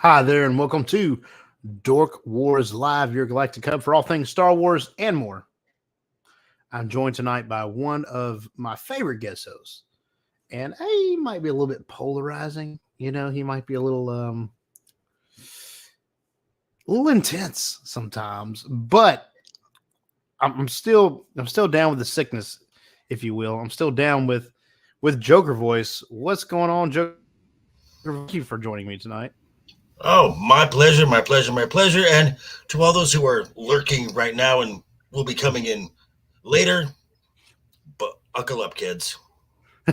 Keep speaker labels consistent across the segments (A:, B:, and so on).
A: Hi there, and welcome to Dork Wars Live, your galactic hub for all things Star Wars and more. I'm joined tonight by one of my favorite guest hosts, and he might be a little bit polarizing. He might be a little intense sometimes, but I'm still down with the sickness, if you will. I'm still down with Joker voice. What's going on, Joker? Thank you for joining me tonight.
B: Oh, my pleasure, my pleasure, my pleasure. And to all those who are lurking right now and will be coming in later, but buckle up, kids.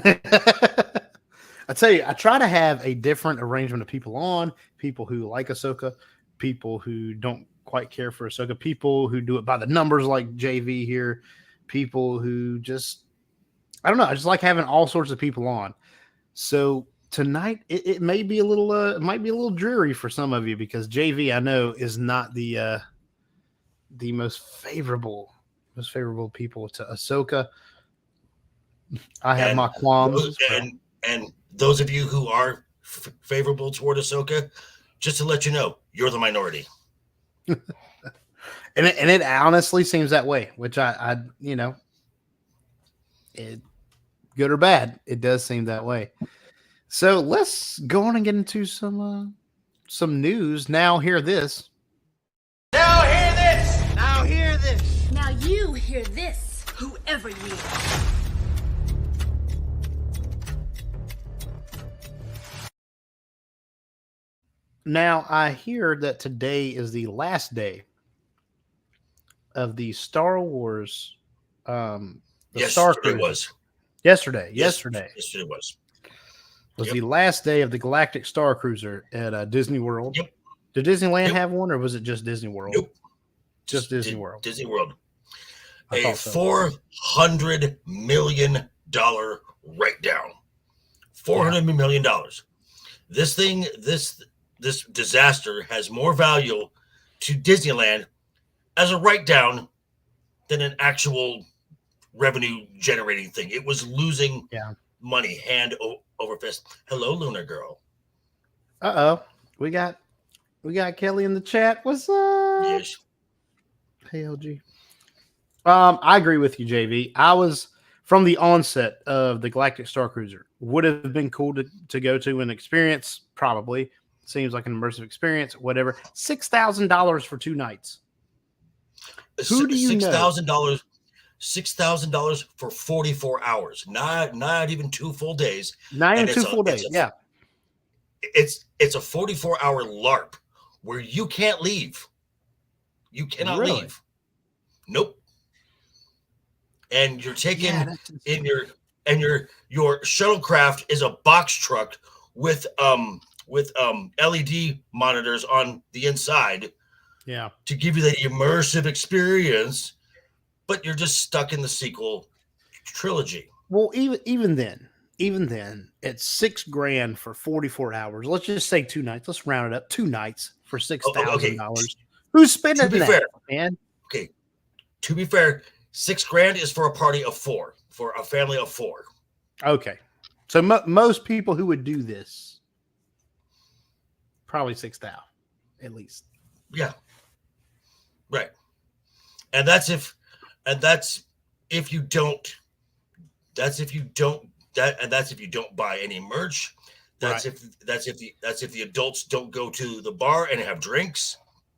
A: I tell you, I try to have a different arrangement of people on, people who like Ahsoka, people who don't quite care for Ahsoka, people who do it by the numbers like JV here, people who just, I don't know, I just like having all sorts of people on. So tonight it may be a little, it might be a little dreary for some of you because JV, I know, is not the most favorable people to Ahsoka. I have
B: And
A: my qualms
B: those,
A: as well.
B: and those of you who are favorable toward Ahsoka, just to let you know, you're the minority.
A: And it honestly seems that way, which it, good or bad, it does seem that way. So let's go on and get into some news. Now hear this.
C: Now hear this! Now hear this!
D: Now you hear this, whoever you are.
A: Now I hear that today is the last day of the Star Wars, the Star
B: Yesterday
A: Cruiser.
B: was.
A: Yesterday,
B: Yes,
A: yesterday
B: yesterday was.
A: was
B: Yep,
A: the last day of the Galactic Star Cruiser at Disney World.
B: yep,
A: Did Disneyland
B: yep.
A: have one, or was it just Disney World?
B: Nope.
A: Just
B: Just
A: Disney World.
B: Disney World.
A: I
B: A
A: thought so.
B: $400 million write down. four
A: Yeah,
B: hundred million dollars. This thing, this disaster has more value to Disneyland as a write down than an actual revenue generating thing. It was losing
A: yeah.
B: money hand over fist. Hello, Lunar Girl.
A: Uh oh, we got Kelly in the chat. What's up?
B: Yes.
A: Hey LG. I agree with you, JV. I was from the onset of the Galactic Star Cruiser. Would have been cool to go to and experience. Probably seems like an immersive experience. Whatever. $6,000 for 2 nights. Who do you
B: Six
A: know?
B: thousand dollars. $6,000 for 44 hours. Not even 2 full days.
A: Not even
B: And
A: two full days. Yeah,
B: it's a 44-hour LARP where you can't leave. You cannot
A: really.
B: leave. Nope. And you're
A: Yeah,
B: taken
A: that's
B: in
A: insane.
B: your shuttlecraft is a box truck with LED monitors on the inside
A: Yeah.
B: to give you that immersive experience, but you're just stuck in the sequel trilogy.
A: Well, even then, it's $6,000 for 44 hours. Let's just say 2 nights. Let's round it up. 2 nights for six thousand
B: Okay,
A: dollars. Who's
B: to
A: spending
B: be
A: that,
B: fair,
A: man?
B: okay, to be fair, $6,000 is for a party of four, for a family of four.
A: Okay, so most people who would do this probably 6,000 at least.
B: Yeah, right. And that's if you don't that's if you don't that's if you don't buy any merch.
A: Right.
B: That's if the adults don't go to the bar and have drinks.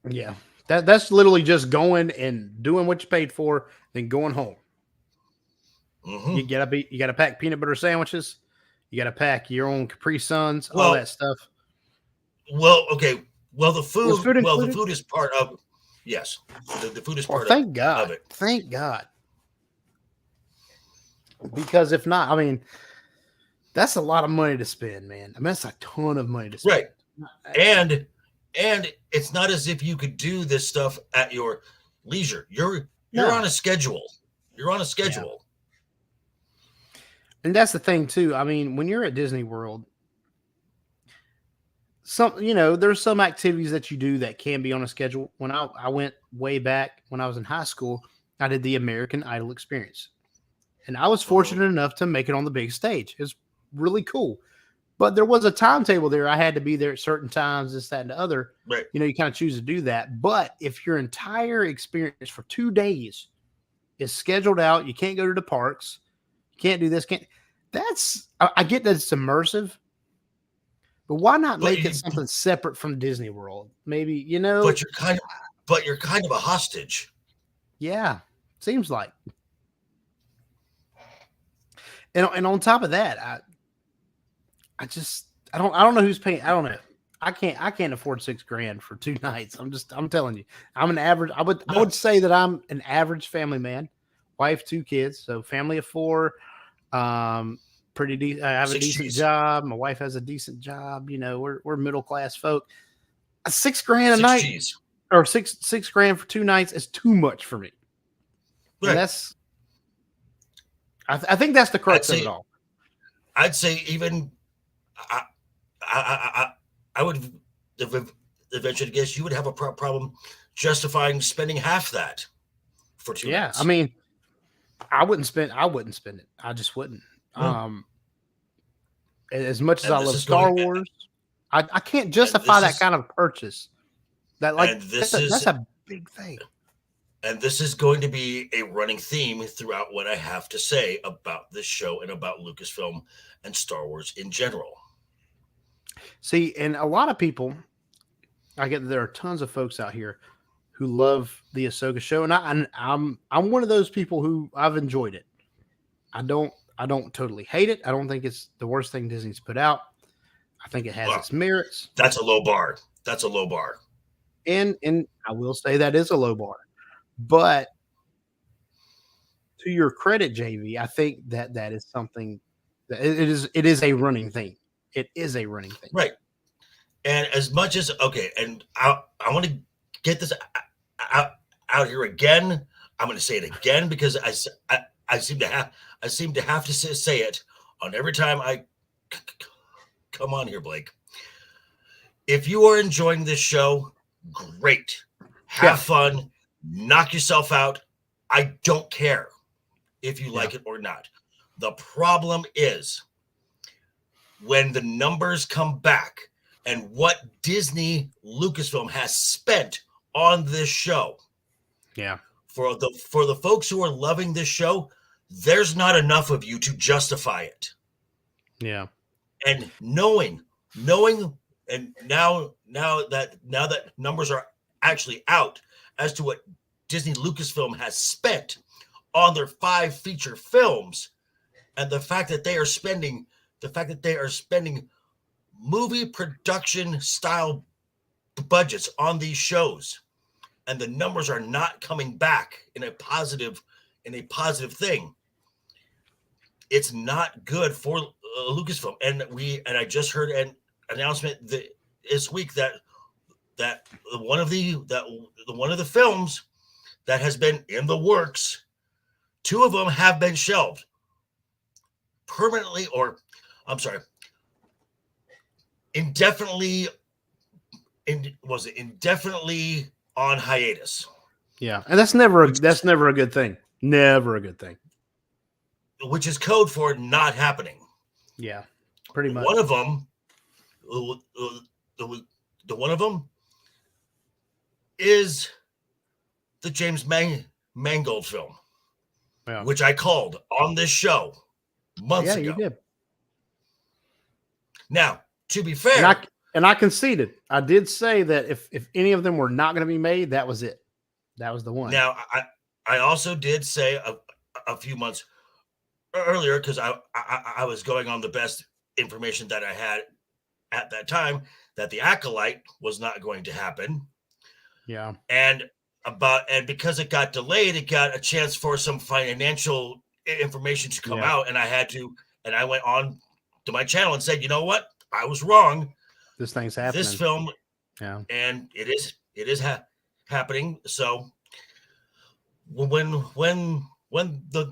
A: Yeah. That's literally just going and doing what you paid for, then going home.
B: Hmm.
A: You gotta pack peanut butter sandwiches. You gotta pack your own Capri Suns, all
B: Well,
A: that stuff.
B: okay. Well,
A: Was food
B: the
A: included?
B: food is part of yes. The food is
A: Well,
B: part
A: thank
B: of
A: God.
B: it.
A: Thank God. Because if not, I mean, that's a lot of money to spend, man. I mean, that's a ton of money to spend.
B: Right. And it's not as if you could do this stuff at your leisure. You're on
A: No.
B: a schedule. You're on a
A: Yeah.
B: schedule.
A: And that's the thing too. I mean, when you're at Disney World, there's some activities that you do that can be on a schedule. When I went way back when I was in high school, I did the American Idol experience. And I was
B: Mhm.
A: fortunate enough to make it on the big stage. It's really cool. But there was a timetable there. I had to be there at certain times, this, that, and the other.
B: Right.
A: You know, you kind of choose to do that. But if your entire experience for 2 days is scheduled out, you can't go to the parks, you can't do this, I get that it's immersive, but why not make it something separate from Disney World? Maybe, you know.
B: But you're kind of a hostage.
A: Yeah, seems like. And on top of that, I don't know who's paying. I don't know. I can't afford $6,000 for 2 nights. I'm telling you, I'm an average. I would say that I'm an average family man, wife, 2 kids, so family of 4. Pretty decent. I have a decent job. My wife has a decent job. You know, we're middle class folk. $6,000 a night, or $6,000 for 2 nights is too much for me. Right. And that's. I think that's the crux of it all.
B: I'd say even I would eventually guess you would have a problem justifying spending half that for 2 nights.
A: Yeah, I mean, I wouldn't spend it. I just wouldn't. As much as I love Star Wars, I can't justify that kind of purchase. That's a big thing.
B: And this is going to be a running theme throughout what I have to say about this show and about Lucasfilm and Star Wars in general.
A: See, and a lot of people, I get that there are tons of folks out here who love the Ahsoka show, and I'm one of those people who I've enjoyed it. I don't totally hate it. I don't think it's the worst thing Disney's put out. I think it has its merits.
B: That's a low bar. And
A: I will say that is a low bar. But to your credit, JV, I think that is something that it is a running thing. It is a running thing.
B: Right. And as much as, and I want to get this out here again. I'm going to say it again because I seem to have to say it on every time I come on here, Blake. If you are enjoying this show, great. Have fun. Knock yourself out. I don't care if you like it or not. The problem is when the numbers come back and what Disney Lucasfilm has spent on this show.
A: Yeah.
B: For the folks who are loving this show, there's not enough of you to justify it.
A: Yeah.
B: And knowing and now that numbers are actually out as to what Disney Lucasfilm has spent on their 5 feature films, and the fact that they are spending movie production style budgets on these shows, and the numbers are not coming back in a positive thing. It's not good for Lucasfilm, and I just heard an announcement this week that one of the films that has been in the works, 2 of them have been shelved permanently, or I'm sorry, indefinitely on hiatus.
A: Yeah, and that's never a good thing. Never a good thing.
B: Which is code for not happening.
A: Yeah, pretty much.
B: One of them, the one of them is the James Mangold film, which I called on this show months ago.
A: Yeah, you did.
B: Now, to be fair,
A: and I conceded. I did say that if any of them were not going to be made, that was it. That was the one.
B: Now, I also did say a few months earlier, because I was going on the best information that I had at that time, that the Acolyte was not going to happen.
A: Yeah.
B: And because it got delayed, it got a chance for some financial information to come out, and I went on to my channel and said, you know what? I was wrong.
A: This thing's happening.
B: This film,
A: and
B: it is happening. So when the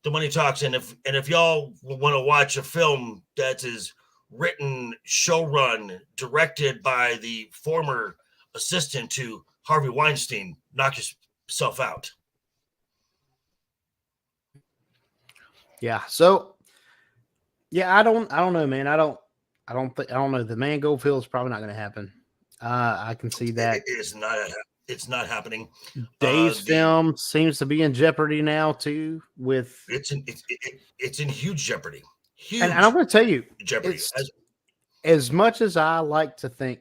B: money talks, and if y'all want to watch a film that is written, showrun, directed by the former assistant to Harvey Weinstein, knock yourself out.
A: Yeah. So Yeah, I don't know, man. I don't know. The Mango Field is probably not going to happen. I can see that.
B: It is not. It's not happening.
A: Dave's
B: The
A: film seems to be in jeopardy now too. With
B: it's in huge jeopardy.
A: and I'm
B: Huge
A: going to tell you,
B: jeopardy.
A: it's as much as I like to think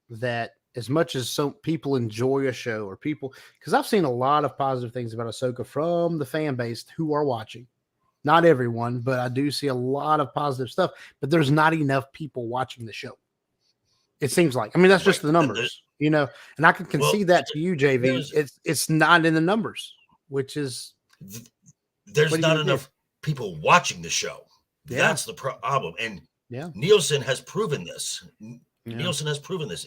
A: that as much as some people enjoy a show or people, because I've seen a lot of positive things about Ahsoka from the fan base who are watching. Not everyone, but I do see a lot of positive stuff. But there's not enough people watching the show. It seems like. I mean, that's just the numbers, and I can concede that to you, JV. It's not in the numbers, which is
B: there's not enough people watching the show. Yeah. That's the problem, and Nielsen has proven this. Yeah. Nielsen has proven this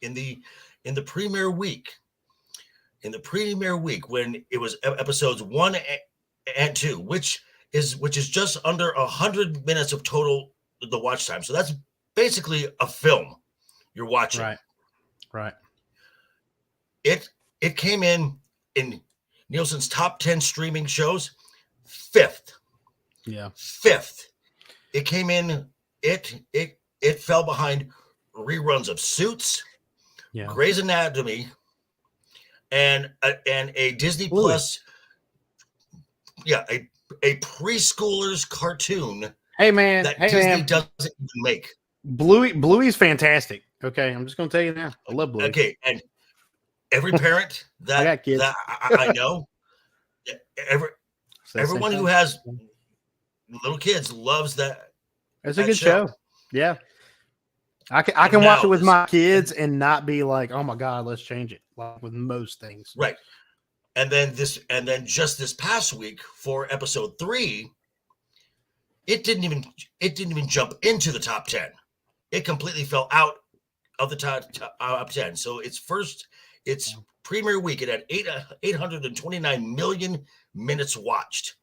B: in the premiere week. In the premiere week, when it was episodes 1 and 2, which is just under 100 minutes of total the watch time. So that's basically a film you're watching.
A: Right.
B: It came in Nielsen's top 10 streaming shows, 5th.
A: Yeah.
B: 5th. It came in. It fell behind reruns of Suits, Grey's Anatomy, and a Disney Plus. Yeah, a preschooler's cartoon.
A: Hey man,
B: that Disney doesn't even make.
A: Bluey's fantastic. Okay, I'm just gonna tell you now. I love Bluey.
B: Okay, and every parent that I know, everyone who has little kids loves that.
A: It's a good show. Yeah, I can watch it with my kids and not be like, oh my god, let's change it. Like with most things,
B: right? And then just this past week for episode 3, it didn't even jump into the top 10. It completely fell out of the top 10. So its premiere week, it had 829 million minutes watched.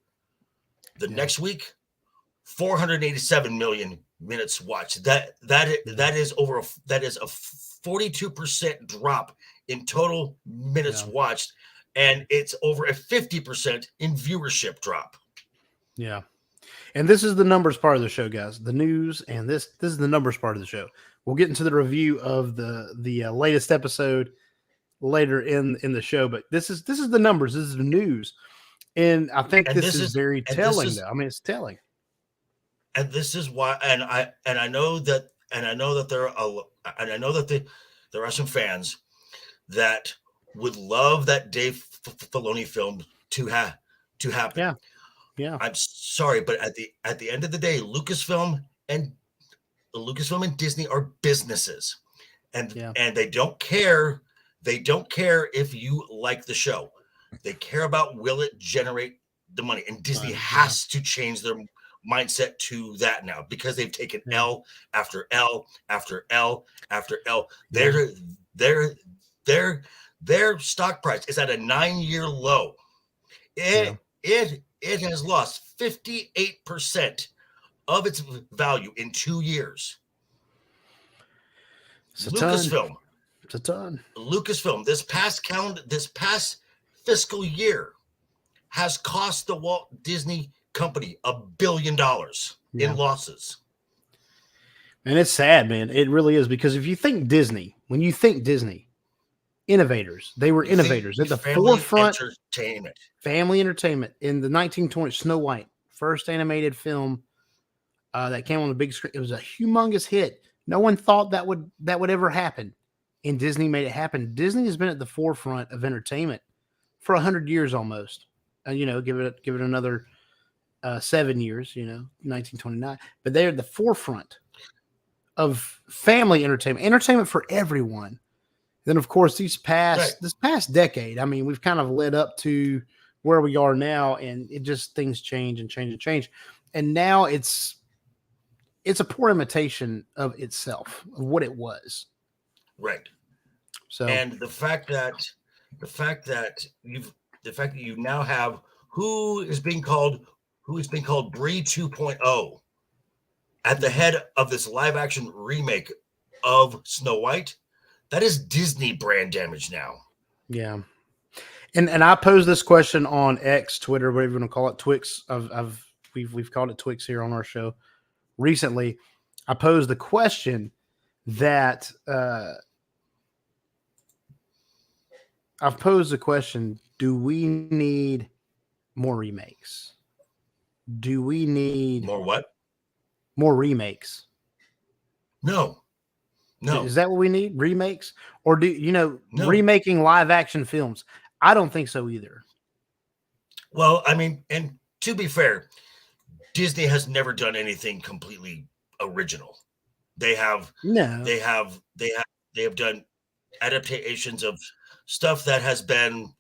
B: The next week, 487 million minutes watched. That is a 42% drop in total minutes watched, and it's over a 50% in viewership drop.
A: Yeah. And this is the numbers part of the show, guys. The news, and this is the numbers part of the show. We'll get into the review of the latest episode later in the show, but this is the numbers. This is the news, and I think this is very telling. Though I mean, it's telling.
B: And this is why, and I know that there are some fans that would love that Dave Filoni film to happen. Yeah. I'm sorry, but at the end of the day, Lucasfilm and Disney are businesses, and they don't care. They don't care if you like the show. They care about, will it generate the money? And Disney has to change their mindset to that now, because they've taken L after L after L after L. Their stock price is at a 9-year low. It has lost 58% of its value in 2 years.
A: It's a ton.
B: Lucasfilm, this past fiscal year has cost the Walt Disney Company $1 billion in losses.
A: And it's sad, man. It really is, because if you think Disney, when you think Disney, innovators, they were innovators at the forefront. Family entertainment in the 1920s. Snow White, first animated film that came on the big screen. It was a humongous hit. No one thought that would ever happen, and Disney made it happen. Disney has been at the forefront of entertainment for 100 years almost. Give it another 7 years. 1929, but they're at the forefront of family entertainment for everyone. Then, of course, this past decade, I mean, we've kind of led up to where we are now, and it just things change and change and change. And now it's a poor imitation of itself, of what it was.
B: Right.
A: So,
B: and the fact that you now have who is being called Brie 2.0 at the head of this live action remake of Snow White. That is Disney brand damage now.
A: Yeah. And I posed this question on X, Twitter, whatever you want to call it, Twix. We've called it Twix here on our show. recently, I posed the question that I've posed the question: do we need more remakes? Do we need
B: More what?
A: more remakes?
B: No,
A: Is
B: no,
A: that what we need? Remakes? Or do
B: no.
A: remaking live action films? I don't think so either.
B: Well, I mean, and to be fair, Disney has never done anything completely original. They have,
A: No.
B: they have done adaptations of stuff that has been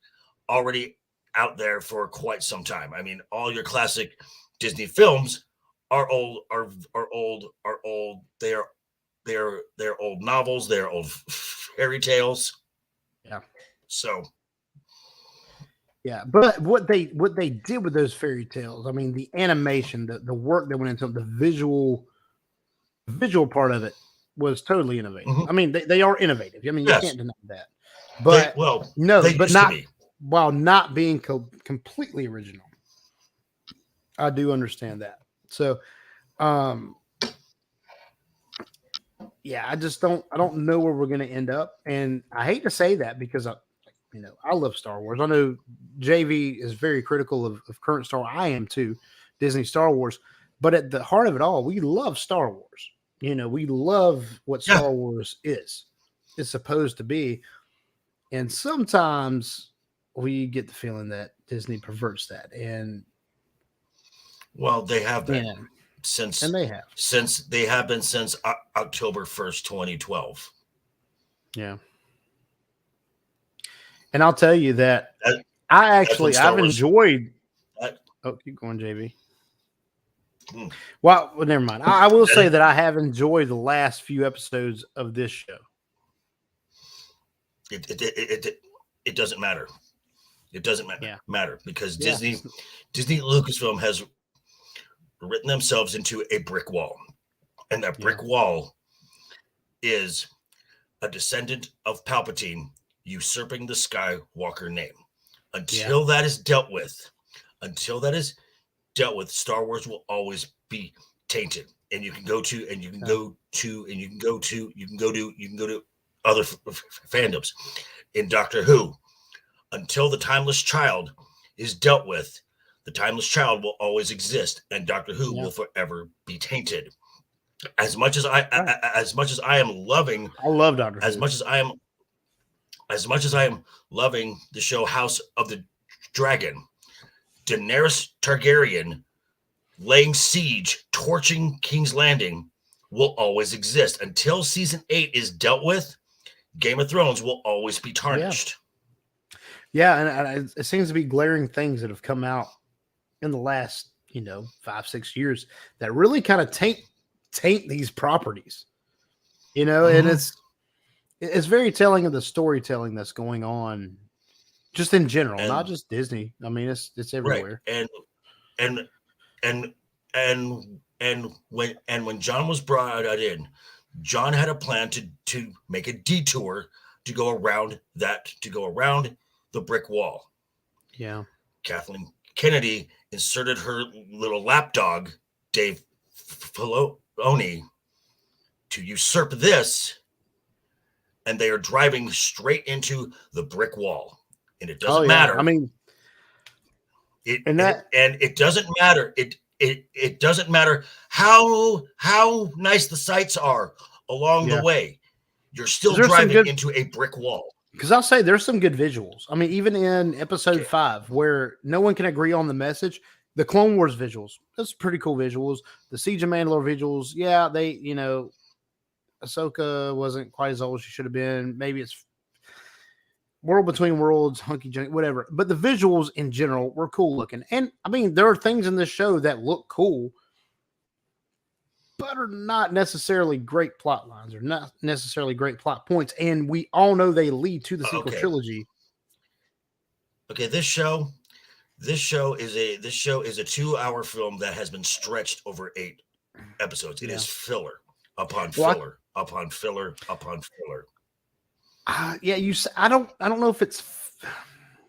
B: already out there for quite some time. I mean, all your classic Disney films are old, are old. They're old novels. They're old fairy tales.
A: Yeah.
B: So
A: Yeah, but what they did with those fairy tales, I mean, the animation, the work that went into it, the visual part of it was totally innovative.
B: mhm.
A: I mean, they are innovative. I mean, you
B: Yes,
A: can't deny that. But no,
B: they
A: but
B: used to
A: not
B: be.
A: while not being completely original. I do understand that. So, um, yeah, I don't know where we're going to end up, and I hate to say that because I love Star Wars. I know JV is very critical of current Star Wars. I am too, Disney Star Wars. But at the heart of it all, we love Star Wars. We love what
B: Yeah.
A: Star Wars is supposed to be. And sometimes we get the feeling that Disney perverts that. And
B: Well, they have been
A: yeah,
B: since
A: and they have.
B: since October 1st, 2012.
A: Yeah. And I'll tell you that
B: That,
A: I've
B: Star Wars.
A: enjoyed.
B: That,
A: Oh, keep going, JV.
B: Hmm.
A: Well, never mind. I will say that I have enjoyed the last few episodes of this show.
B: It doesn't matter. It doesn't matter because
A: Yeah.
B: Disney Lucasfilm has written themselves into a brick wall, and that brick wall is a descendant of Palpatine usurping the Skywalker name. Until that is dealt with, Star Wars will always be tainted. And you can go to other fandoms. In Doctor Who, until the Timeless Child is dealt with, the Timeless Child will always exist, and Doctor Who will forever be tainted. As much as I am loving,
A: I love Doctor Who.
B: As much as I am loving the show House of the Dragon, Daenerys Targaryen laying siege, torching King's Landing will always exist. Until season 8 is dealt with, Game of Thrones will always be tarnished.
A: Yeah, and it seems to be glaring things that have come out in the last, 5-6 years that really kind of taint these properties. And it's very telling of the storytelling that's going on just in general, not just Disney. I mean, it's everywhere.
B: Right. And when John was brought in, John had a plan to make a detour to go around the brick wall.
A: Yeah.
B: Kathleen Kennedy inserted her little lapdog, Dave Filoni, to usurp this, and they are driving straight into the brick wall. And it doesn't matter.
A: I mean,
B: it doesn't matter. It doesn't matter how nice the sights are along the way. You're still driving into a brick wall.
A: Because I'll say there's some good visuals. I mean, even in episode 5, where no one can agree on the message, the Clone Wars visuals, that's pretty cool visuals. The Siege of Mandalore visuals, they, Ahsoka wasn't quite as old as she should have been. Maybe it's World Between Worlds, Hunky Junky, whatever. But the visuals in general were cool looking. And I mean, there are things in this show that look cool, but are not necessarily great plot lines or not necessarily great plot points. And we all know they lead to the sequel trilogy.
B: Okay, this show is a 2-hour film that has been stretched over 8 episodes. It is filler upon filler upon filler upon filler.
A: I don't know if it's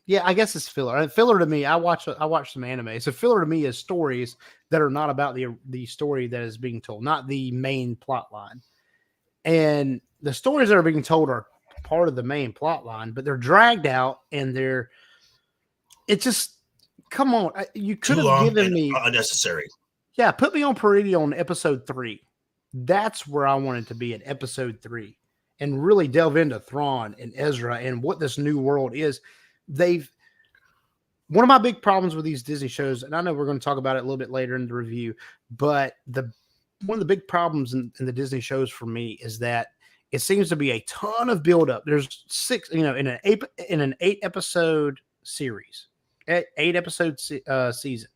A: Yeah, I guess it's filler. Filler to me, I watch some anime. So filler to me is stories that are not about the story that is being told, not the main plot line. And the stories that are being told are part of the main plot line, but they're dragged out and it's just, come on. You could
B: Too
A: have
B: long
A: given
B: and
A: me,
B: unnecessary.
A: yeah, put me on Peridia on episode 3. That's where I wanted to be at episode 3 and really delve into Thrawn and Ezra and what this new world is. One of my big problems with these Disney shows, and I know we're going to talk about it a little bit later in the review, but one of the big problems in the Disney shows for me is that it seems to be a ton of buildup. There's 6, in an 8 episode series, 8 episode season.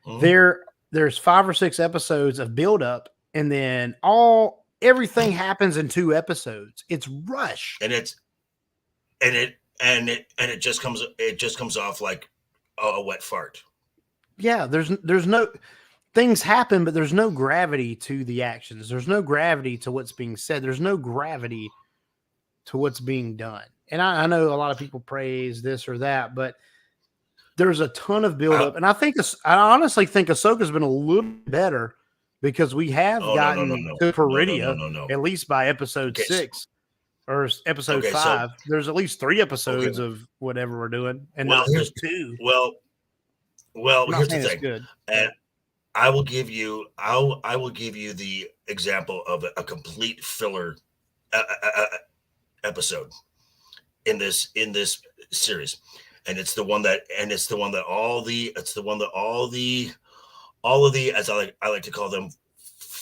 A: Mm-hmm. There's 5 or 6 episodes of buildup, and then everything happens in 2 episodes. It's rush,
B: and it just comes off like a wet fart.
A: Yeah, there's no things happen, but there's no gravity to the actions. There's no gravity to what's being said. There's no gravity to what's being done. And I know a lot of people praise this or that, but there's a ton of buildup. And I honestly think Ahsoka's been a little better because we have gotten to Peridia at least by episode 6 or episode 5. So, there's at least 3 episodes of whatever we're doing, and not just 2.
B: Well, here's the thing. Good. And I will give you the example of a complete filler episode in this series, and it's the one that all the as I like to call them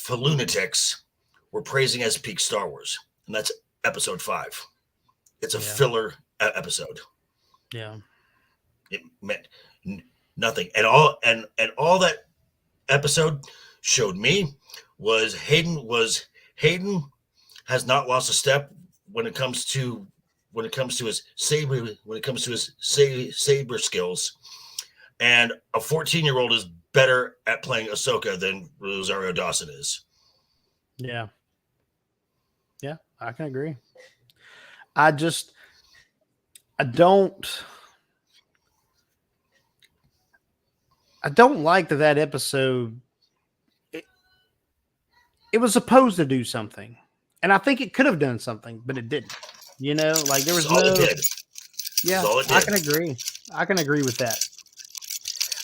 B: lunatics were praising as peak Star Wars, and that's episode 5. It's a filler episode.
A: Yeah,
B: it meant nothing, and all that episode showed me was Hayden has not lost a step when it comes to his saber skills, and a 14-year-old is better at playing Ahsoka than Rosario Dawson is.
A: Yeah, I can agree. I don't like that episode. It was supposed to do something, and I think it could have done something, but it didn't. Like there was Yeah, I can agree. I can agree with that.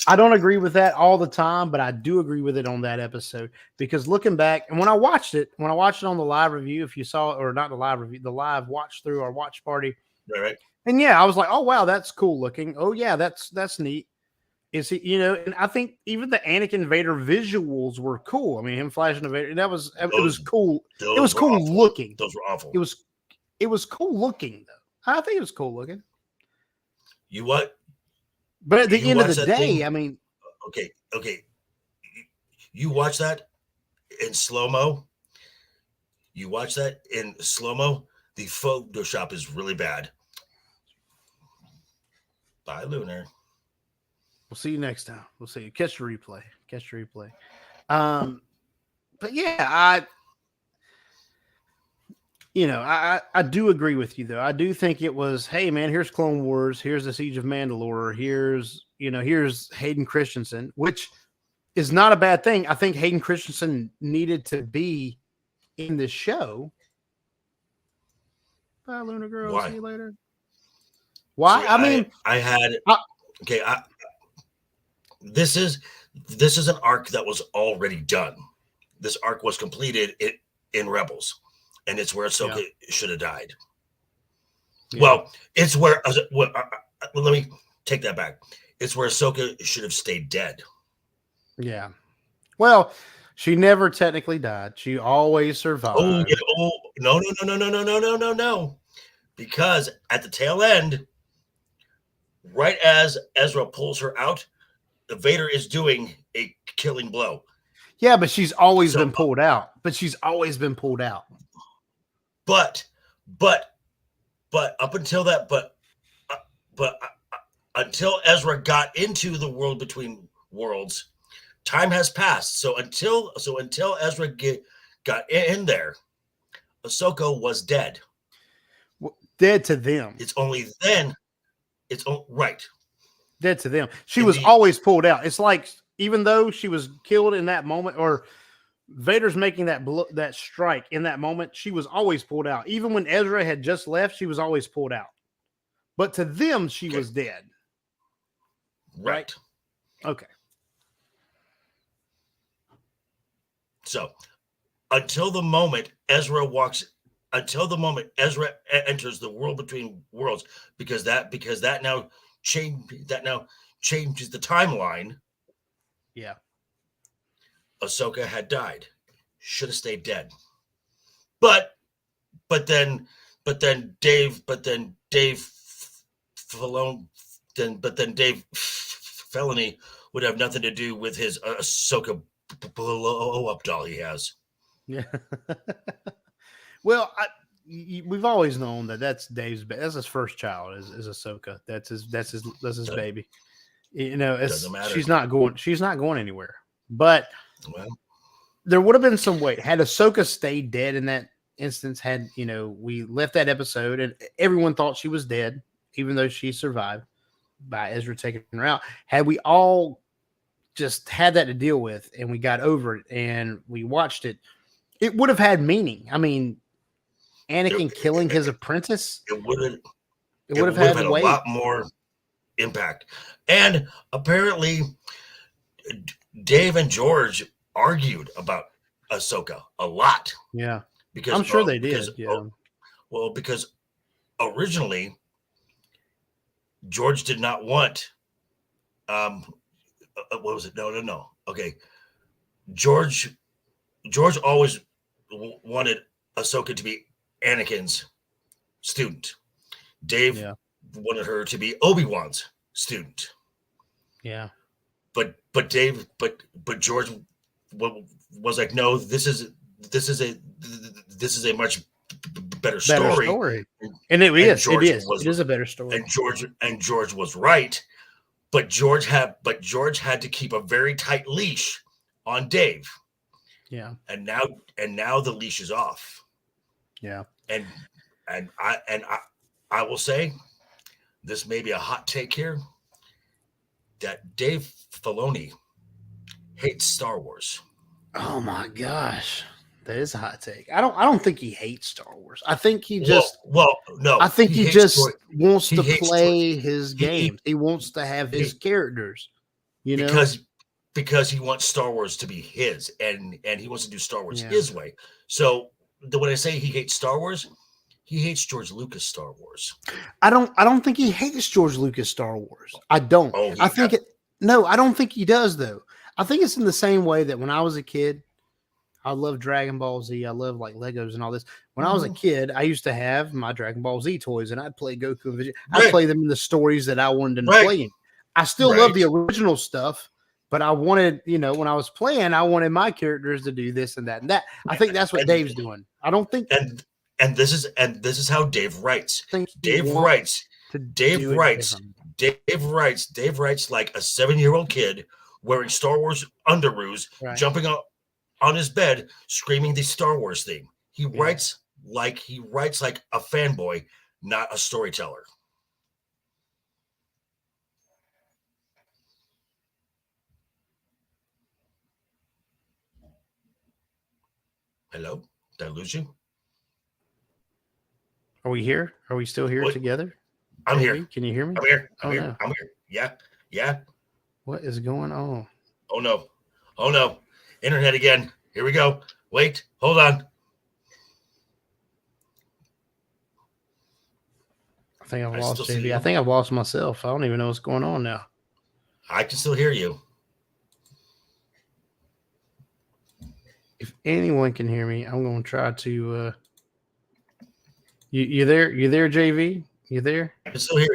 A: I don't agree with that all the time, but I do agree with it on that episode because looking back, and when I watched it on the live review, if you saw it, or not the live review, the live watch through or watch party,
B: right?
A: And yeah, I was like, oh wow, that's cool looking. Oh yeah, that's neat. Is he, and I think even the Anakin Vader visuals were cool. I mean, him flashing the Vader, it was cool. It was cool
B: awful.
A: Looking.
B: Those were awful.
A: It was cool looking though. I think it was cool looking.
B: You what?
A: But at the end of the day, I mean,
B: okay. You watch that in slow-mo. The Photoshop is really bad. Bye, Lunar.
A: We'll see you next time. We'll see you. Catch the replay. But yeah, I do agree with you though. I do think it was, hey man, here's Clone Wars, here's the Siege of Mandalore, here's Hayden Christensen, which is not a bad thing. I think Hayden Christensen needed to be in this show. Bye, Luna Girl.
B: Why?
A: See you later. Why?
B: See,
A: I mean,
B: this is an arc that was already done. This arc was completed in Rebels. And it's where Ahsoka should have died. Yeah. Well, it's where let me take that back. It's where Ahsoka should have stayed dead.
A: Yeah. Well, she never technically died. She always survived.
B: No. Because at the tail end, right as Ezra pulls her out, the Vader is doing a killing blow.
A: Yeah, but she's always been pulled out.
B: But up until that, until Ezra got into the world between worlds, time has passed. So until Ezra got in there, Ahsoka was dead.
A: Dead to them.
B: It's only then. right.
A: Dead to them. She was always pulled out. It's like, even though she was killed in that moment, or Vader's making that strike in that moment, she was always pulled out. Even when Ezra had just left, she was always pulled out. But to them, she was dead.
B: Right.
A: Okay. So
B: until the moment Ezra enters the world between worlds, because that now changes the timeline.
A: Yeah.
B: Ahsoka had died. Should have stayed dead. But then Dave Filoni would have nothing to do with his Ahsoka blow up doll he has.
A: Yeah. Well, we've always known that's Dave's. That's his first child. Is Ahsoka. That's his baby. You know,
B: Doesn't matter.
A: She's not going anywhere. But there would have been some way had Ahsoka stayed dead in that instance. Had we left that episode and everyone thought she was dead, even though she survived by Ezra taking her out. Had we all just had that to deal with and we got over it and we watched it, it would have had meaning. I mean, Anakin killing his apprentice,
B: it would have
A: had
B: a lot more impact. And apparently Dave and George argued about Ahsoka a lot.
A: Yeah.
B: Because
A: I'm sure they did.
B: Because originally George did not want what was it? No. Okay. George always wanted Ahsoka to be Anakin's student. Dave wanted her to be Obi-Wan's student.
A: Yeah.
B: But George was like, no, this is a much better story.
A: And it is a better story.
B: And George was right, but George had to keep a very tight leash on Dave.
A: Yeah.
B: And now the leash is off.
A: Yeah.
B: And I will say, this may be a hot take here, that Dave Filoni hates Star Wars.
A: Oh my gosh. That is a hot take. I don't think he hates Star Wars. I think he just
B: no.
A: I think he just wants to play his games. He wants to have his characters,
B: because he wants Star Wars to be his, and he wants to do Star Wars his way. So when I say he hates Star Wars, he hates George Lucas Star Wars.
A: I don't think he hates George Lucas Star Wars. I don't. I don't think he does though. I think it's in the same way that when I was a kid, I love Dragon Ball Z. I love like Legos and all this. When I was a kid, I used to have my Dragon Ball Z toys, and I'd play Goku and Vegeta. I'd play them in the stories that I wanted them to play in. I still love the original stuff, but I wanted, when I was playing, I wanted my characters to do this and that and that. I think that's what Dave's doing. I don't think.
B: And this is how Dave writes. Dave writes like a 7-year-old kid wearing Star Wars underoos, jumping up on his bed, screaming the Star Wars theme. He writes like a fanboy, not a storyteller. Hello? Did I lose you?
A: Are we here? Are we still here together?
B: I'm here.
A: Can you hear me?
B: I'm here. I'm here. Yeah.
A: What is going on?
B: Oh no. Internet again. Here we go. Wait. Hold on.
A: I think I've lost JB. I think I've lost myself. I don't even know what's going on now.
B: I can still hear you.
A: If anyone can hear me, I'm going to try to. You there? You there, JV? You there?
B: I can still hear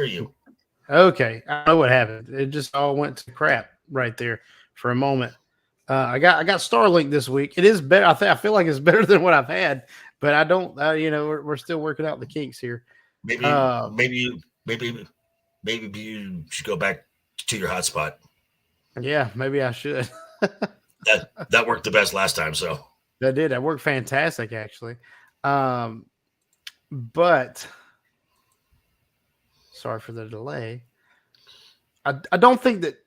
B: you.
A: Okay, I know what happened. It just all went to crap right there for a moment. I got Starlink this week. It is better. I feel like it's better than what I've had, but I don't. We're still working out the kinks here.
B: Maybe you should go back to your hotspot.
A: Yeah, maybe I should.
B: that worked the best last time. So
A: that did. That worked fantastic, actually. But Sorry for the delay. I don't think that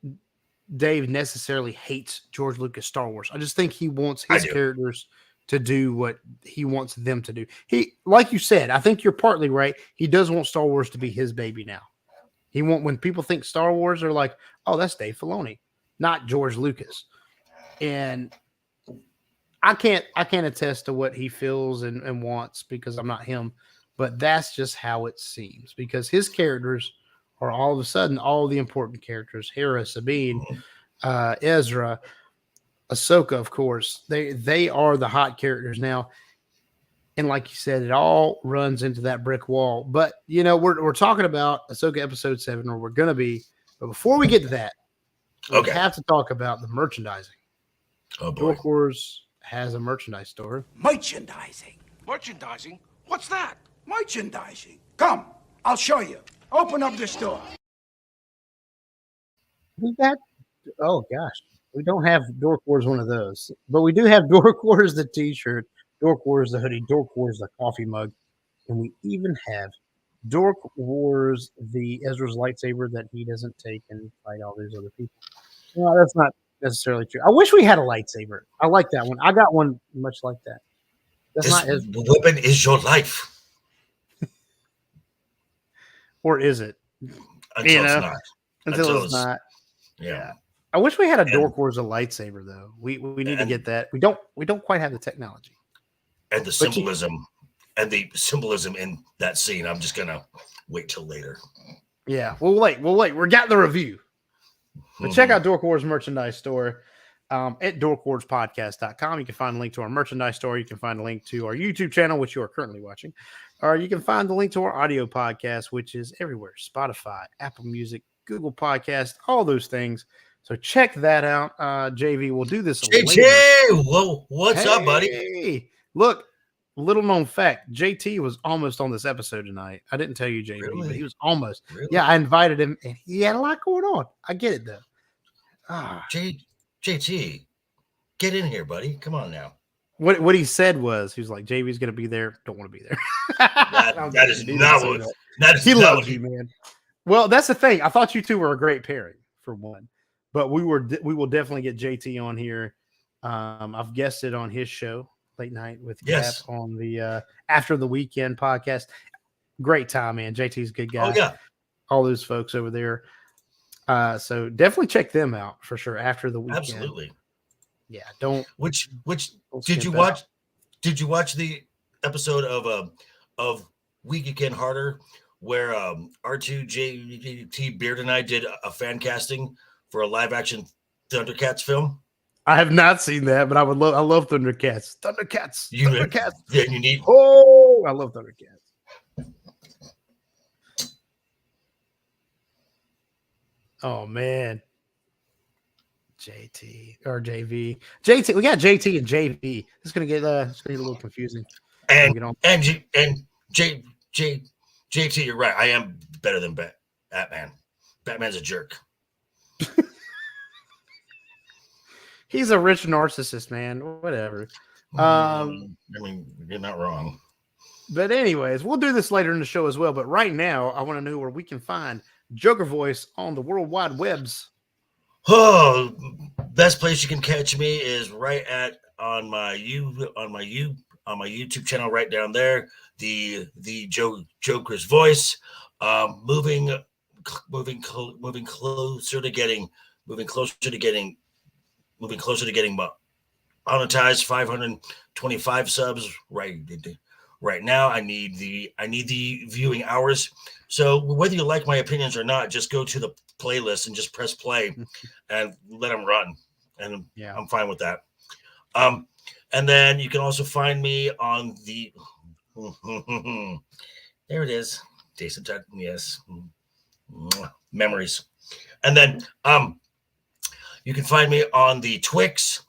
A: Dave necessarily hates George Lucas Star Wars. I just think he wants his characters to do what he wants them to do. He, like you said, I think you're partly right. He does want Star Wars to be his baby now. When people think Star Wars, they're like, oh, that's Dave Filoni, not George Lucas. And I can't attest to what he feels and wants because I'm not him, but that's just how it seems because his characters are all of a sudden all the important characters. Hera, Sabine, Ezra, Ahsoka, of course. They are the hot characters now. And like you said, it all runs into that brick wall. But we're talking about Ahsoka episode 7, or we're gonna be. But before we get to that, we have to talk about the merchandising.
B: Oh boy.
A: Dork Wars has a merchandise store.
C: Merchandising.
E: Merchandising? What's that?
C: Merchandising. Come, I'll show you. Open up the store.
A: Oh gosh, we don't have Dork Wars one of those, but we do have Dork Wars the T-shirt, Dork Wars the hoodie, Dork Wars the coffee mug, and we even have Dork Wars the Ezra's lightsaber that he doesn't take and fight all these other people. No, that's not necessarily true. I wish we had a lightsaber. I like that one. I got one much like that.
B: This weapon is your life.
A: Or is it?
B: Until it's not.
A: Until it's not.
B: Yeah.
A: I wish we had a Dork Wars a lightsaber though. We need to get that. We don't quite have the technology.
B: And the symbolism in that scene. I'm just gonna wait till later.
A: Yeah, we'll wait. We got the review. But check out Dork Wars merchandise store at dorkwarspodcast.com. You can find a link to our merchandise store. You can find a link to our YouTube channel, which you are currently watching. Or you can find the link to our audio podcast, which is everywhere. Spotify, Apple Music, Google Podcast, all those things. So check that out. JV, we'll do this later.
B: Whoa, what's up, buddy?
A: Look, little known fact, JT was almost on this episode tonight. I didn't tell you, JV, but he was almost.
B: Really?
A: Yeah, I invited him, and he had a lot going on. I get it, though.
B: JT, get in here, buddy. Come on now.
A: What he said was, he was like, JV's going to be there. Don't want to be there.
B: that is not what.
A: He loves you, man. Well, that's the thing. I thought you two were a great pairing, for one. But we will definitely get JT on here. I've guested on his show, Late Night with Cap, on the After the Weekend podcast. Great time, man. JT's a good guy.
B: Oh, yeah.
A: All those folks over there. So definitely check them out for sure. After the Weekend.
B: Absolutely.
A: Yeah. Don't.
B: Which did you watch? Did you watch the episode of We Get Harder where R2JT Beard and I did a fan casting for a live action Thundercats film?
A: I have not seen that, but I love Thundercats. Thundercats.
B: Yeah, you need.
A: Oh, I love Thundercats. Oh man. JT or JV. JT. We got JT and JV. It's gonna get a little confusing.
B: And JT, you're right. I am better than Batman. Batman's a jerk.
A: He's a rich narcissist, man. Whatever.
B: I mean, you're not wrong.
A: But anyways, we'll do this later in the show as well. But right now, I want to know where we can find Joker Voice on the World Wide Webs.
B: Oh, best place you can catch me is right on my YouTube channel right down there. The Joker's Voice. Moving closer to getting monetized. 525 subs right now. I need the viewing hours. So whether you like my opinions or not, just go to the playlist and just press play and let them run. And yeah, I'm fine with that. And then you can also find me on the there it is. Jason Tuck, yes. Memories. And then you can find me on the Twix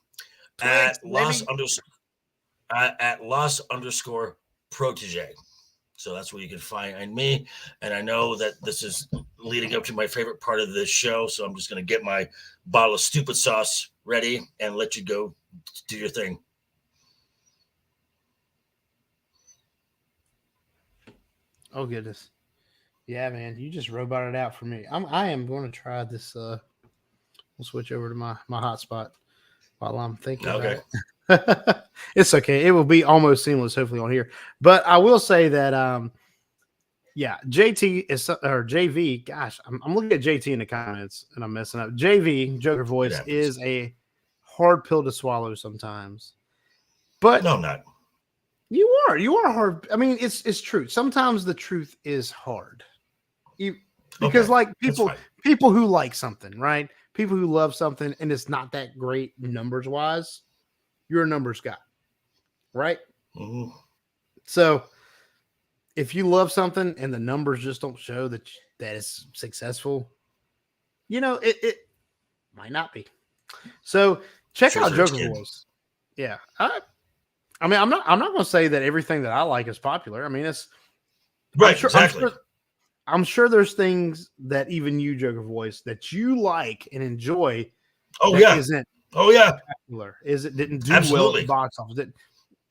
B: at Los_Protege. So that's where you can find me. And I know that this is leading up to my favorite part of this show. So I'm just going to get my bottle of stupid sauce ready and let you go do your thing.
A: Oh, goodness. Yeah, man, you just roboted out for me. I am going to try this. We'll switch over to my hotspot while I'm thinking
B: Okay.
A: about it. It's okay. It will be almost seamless, hopefully, on here. But I will say that, yeah, JT is or JV. Gosh, I'm looking at JT in the comments and I'm messing up. JV Joker Voice is a hard pill to swallow sometimes. But
B: no, I'm not.
A: You are hard. I mean, it's true. Sometimes the truth is hard. Because like people who like something, right? People who love something and it's not that great numbers wise, you're a numbers guy, right?
B: Mm-hmm.
A: So if you love something and the numbers just don't show that it's successful, it might not be. So check out Joker Voice. Yeah. I mean, I'm not going to say that everything that I like is popular. I mean, it's
B: right. Exactly.
A: I'm sure there's things that even you, Joker Voice, that you like and enjoy.
B: Oh yeah.
A: Isn't
B: popular.
A: Didn't do well at the box office.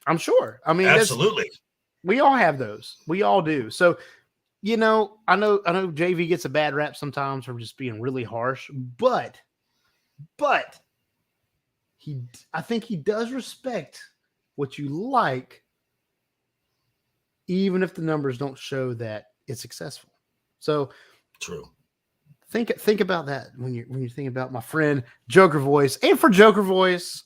A: I'm sure. I mean,
B: absolutely.
A: We all have those. We all do. So, I know JV gets a bad rap sometimes for just being really harsh, but I think he does respect what you like, even if the numbers don't show that it's successful. So
B: true.
A: Think about that when you think about my friend Joker Voice, and for Joker Voice,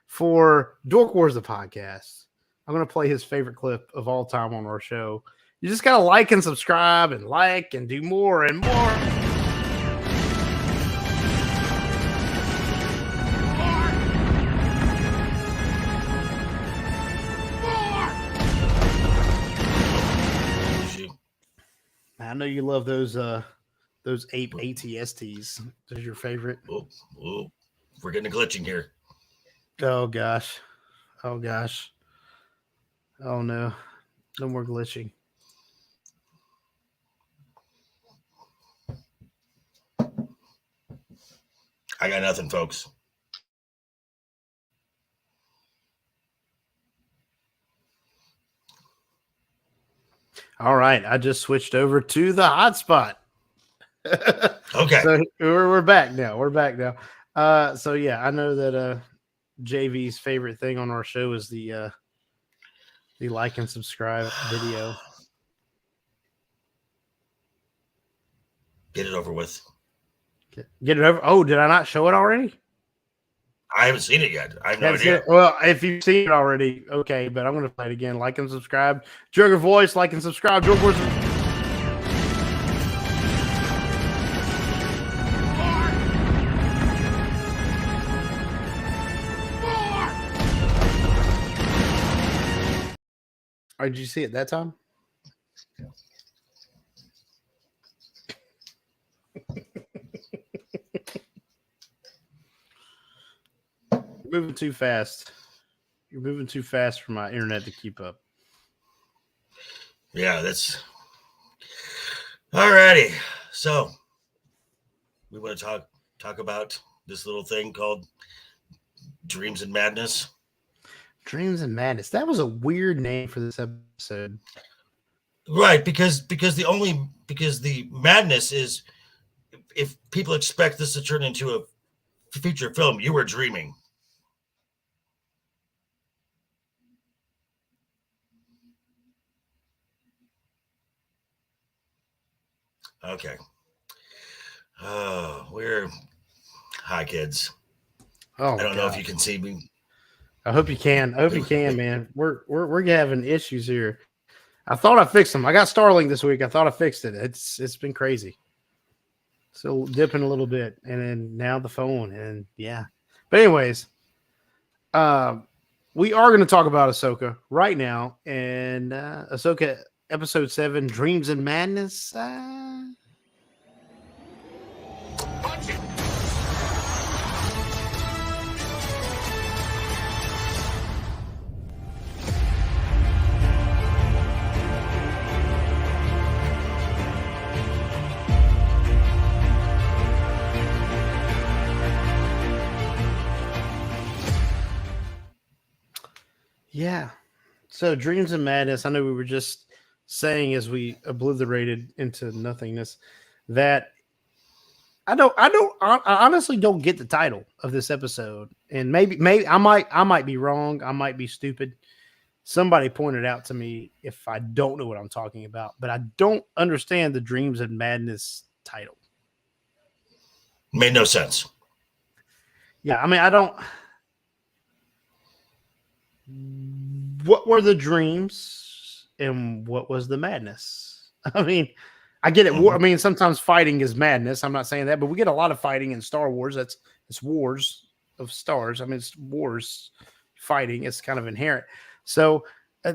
A: for Dork Wars the podcast. I'm gonna play his favorite clip of all time on our show. You just gotta like and subscribe and like and do more and more. I know you love those ape ATSTs. Those your favorite.
B: Oh, we're getting a glitching here.
A: Oh gosh. Oh no. No more glitching.
B: I got nothing, folks.
A: All right, I just switched over to the hotspot.
B: Okay,
A: so we're back now. So yeah, I know that JV's favorite thing on our show is the like and subscribe video.
B: Get it over with.
A: Get it over. Oh, did I not show it already?
B: I haven't seen it yet. I have no idea.
A: Well, if you've seen it already, okay, but I'm going to play it again. Like and subscribe. Joker Voice, like and subscribe. Joker Voice. Oh, did you see it that time? Moving too fast. You're moving too fast for my internet to keep up.
B: Yeah, that's all righty. So we want to talk about this little thing called Dreams and Madness.
A: Dreams and Madness. That was a weird name for this episode.
B: Right, because the madness is if people expect this to turn into a feature film, you were dreaming. Okay. We're hi kids.
A: Oh,
B: I don't know if you can see me.
A: I hope you can. I hope you can, man. We're having issues here. I thought I fixed them. I got Starlink this week. I thought I fixed it. It's been crazy. So dipping a little bit, and then now the phone, and yeah. But anyways, we are going to talk about Ahsoka right now, and Ahsoka episode 7, Dreams and Madness. Yeah. So Dreams and Madness. I know we were just saying as we obliterated into nothingness that I honestly don't get the title of this episode, and maybe I might be wrong. I might be stupid. Somebody pointed out to me if I don't know what I'm talking about, but I don't understand the Dreams and Madness title.
B: Made no sense.
A: Yeah, I mean, I don't. What were the dreams and what was the madness? I mean, I get it. I mean, sometimes fighting is madness. I'm not saying that, but we get a lot of fighting in Star Wars. It's wars of stars. I mean, it's wars fighting. It's kind of inherent. So I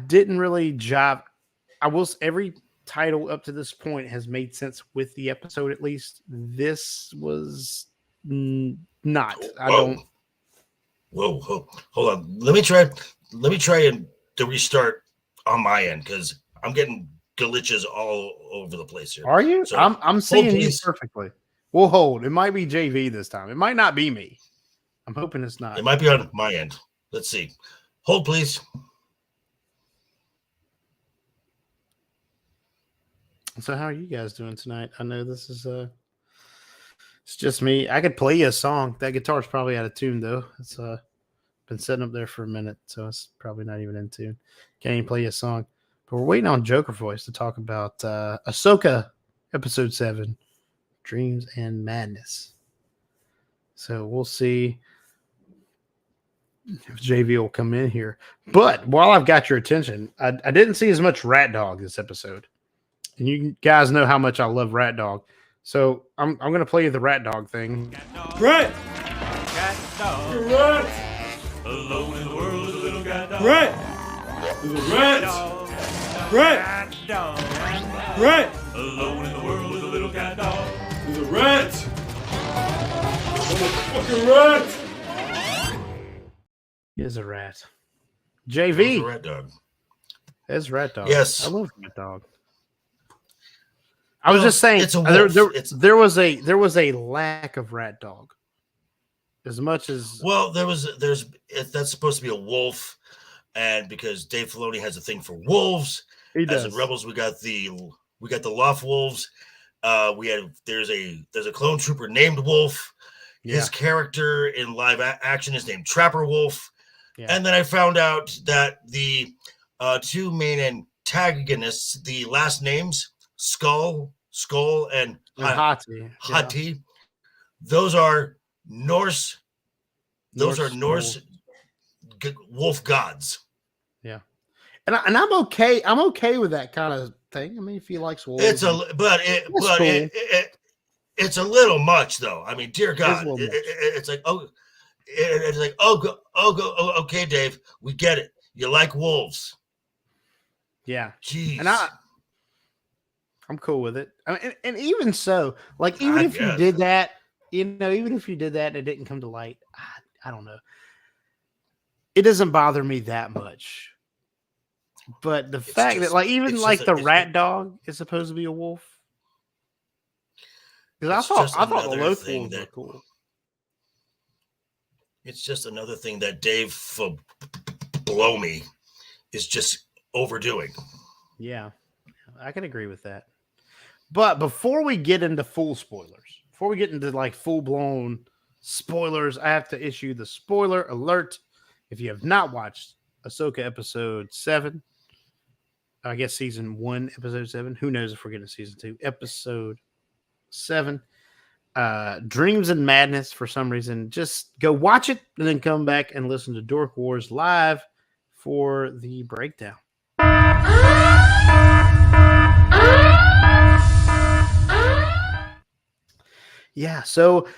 A: didn't really jive. Every title up to this point has made sense with the episode. At least this was not. I don't.
B: Whoa, hold on. Let me try and to restart on my end because I'm getting glitches all over the place here.
A: Are you?
B: So,
A: I'm seeing you perfectly. We'll hold. It might be JV this time. It might not be me. I'm hoping it's not.
B: It might be on my end. Let's see. Hold, please.
A: So how are you guys doing tonight? I know this is it's just me. I could play you a song. That guitar's probably out of tune though. It's been sitting up there for a minute, so it's probably not even in tune. Can't even play you a song. But we're waiting on Joker Voice to talk about Ahsoka episode 7, Dreams and Madness. So we'll see if JV will come in here. But while I've got your attention, I didn't see as much Rat Dog this episode. And you guys know how much I love Rat Dog. So I'm going to play you the Rat Dog thing.
F: Rat!
E: Cat dog.
F: Rat!
E: Alone in the world is a little cat dog.
F: Rat! There's a rat! Rat!
E: Cat dog.
F: Rat!
E: Alone in the world is a little cat dog.
F: There's a rat! Motherfucking rat!
A: Is a rat.
B: There's
A: JV.
B: a rat dog.
A: There's Rat Dog.
B: Yes.
A: I love Rat Dog. I was just saying
B: it's a wolf.
A: there was a lack of Rat Dog. As much as
B: that's supposed to be a wolf, and because Dave Filoni has a thing for wolves,
A: he does.
B: As in Rebels, we got the Loft Wolves. There's a clone trooper named Wolf.
A: Yeah.
B: His character in live action is named Trapper Wolf.
A: Yeah.
B: And then I found out that the two main antagonists, the last names Skull, and
A: Hati.
B: Those are Norse. Those are Norse wolf gods.
A: Yeah, and I'm okay. I'm okay with that kind of thing. I mean, if he likes wolves,
B: It's a little much, though. I mean, dear God, it's like okay, Dave, we get it. You like wolves,
A: yeah.
B: Jeez.
A: And I'm cool with it. I mean, and even so, like, even if you did that, even if you did that and it didn't come to light, I don't know. It doesn't bother me that much. But the fact that, like, even like the Rat Dog is supposed to be a wolf. Because I thought the Loth wolves were cool.
B: It's just another thing that Dave Filoni is just overdoing.
A: Yeah, I can agree with that. But before we get into full spoilers, before we get into like full blown spoilers, I have to issue the spoiler alert. If you have not watched Ahsoka episode 7, I guess season 1, episode 7. Who knows if we're getting season 2, episode 7. Dreams and Madness, for some reason, just go watch it and then come back and listen to Dork Wars live for the breakdown. Yeah, so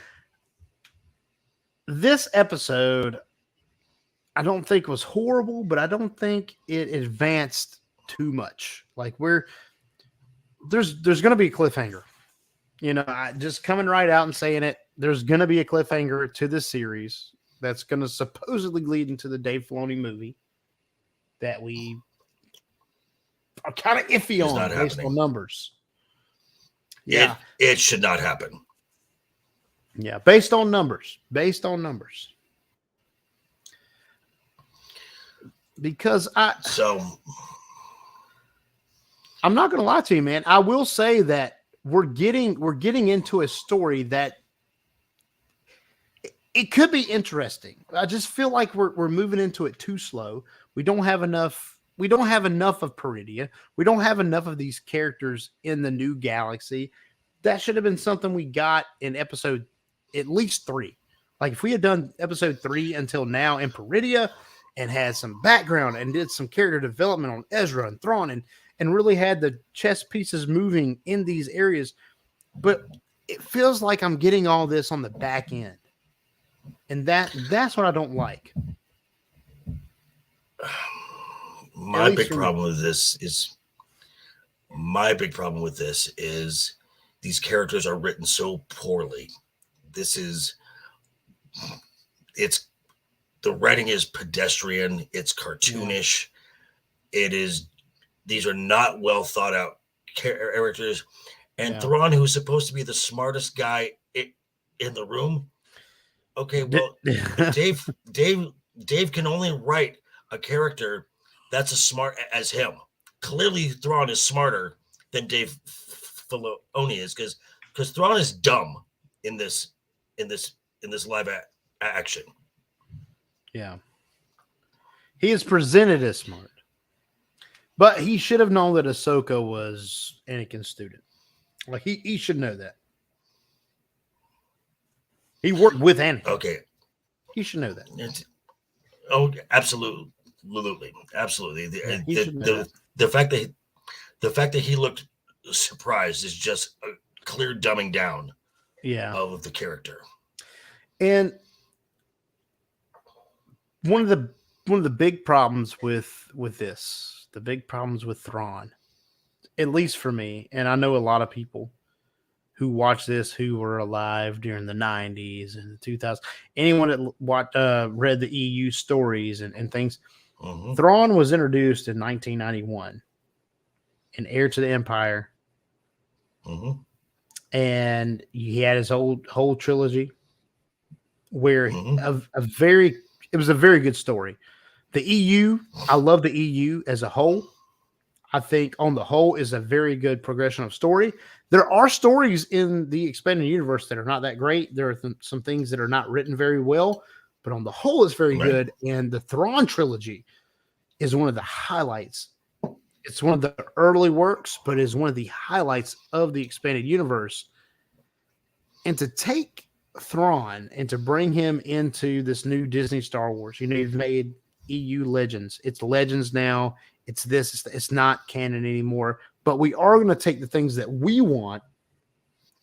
A: this episode I don't think was horrible, but I don't think it advanced too much. Like there's going to be a cliffhanger. You know, just coming right out and saying it, there's going to be a cliffhanger to this series that's going to supposedly lead into the Dave Filoni movie that we are kind of iffy on based on numbers. Yeah.
B: It should not happen.
A: Yeah, based on numbers. because
B: So
A: I'm not going to lie to you, man. I will say that we're getting into a story that it could be interesting. I just feel like we're moving into it too slow. We don't have enough. We don't have enough of Peridia. We don't have enough of these characters in the new galaxy. That should have been something we got in episode at least 3. Like if we had done episode 3 until now in Peridia and had some background and did some character development on Ezra and Thrawn and really had the chess pieces moving in these areas. But it feels like I'm getting all this on the back end. And that's what I don't like.
B: my big problem with this is these characters are written so poorly. The writing is pedestrian. It's cartoonish. These are not well thought out characters. And Thrawn, who's supposed to be the smartest guy in the room. Okay, well, Dave can only write a character that's as smart as him. Clearly, Thrawn is smarter than Dave Filoni is because Thrawn is dumb in this live action.
A: Yeah, he is presented as smart, but he should have known that Ahsoka was Anakin's student. Like he should know that. He worked with Anakin.
B: Okay,
A: he should know that.
B: Absolutely. The fact that he looked surprised is just a clear dumbing down of the character.
A: And one of the big problems with this, the big problems with Thrawn, at least for me, and I know a lot of people who watch this who were alive during the 90s and the 2000s, anyone that read the EU stories and things.
B: Mm-hmm.
A: Thrawn was introduced in 1991 in Heir to the Empire.
B: Mm-hmm.
A: And he had his whole trilogy where it was a very good story. The EU, I love the EU as a whole. I think on the whole is a very good progression of story. There are stories in the expanded universe that are not that great. There are some things that are not written very well, but on the whole it's very good. And the Thrawn trilogy is one of the highlights. It's one of the early works, but is one of the highlights of the expanded universe. And to take Thrawn and to bring him into this new Disney Star Wars, you've made EU Legends. It's Legends now. It's not canon anymore, but we are going to take the things that we want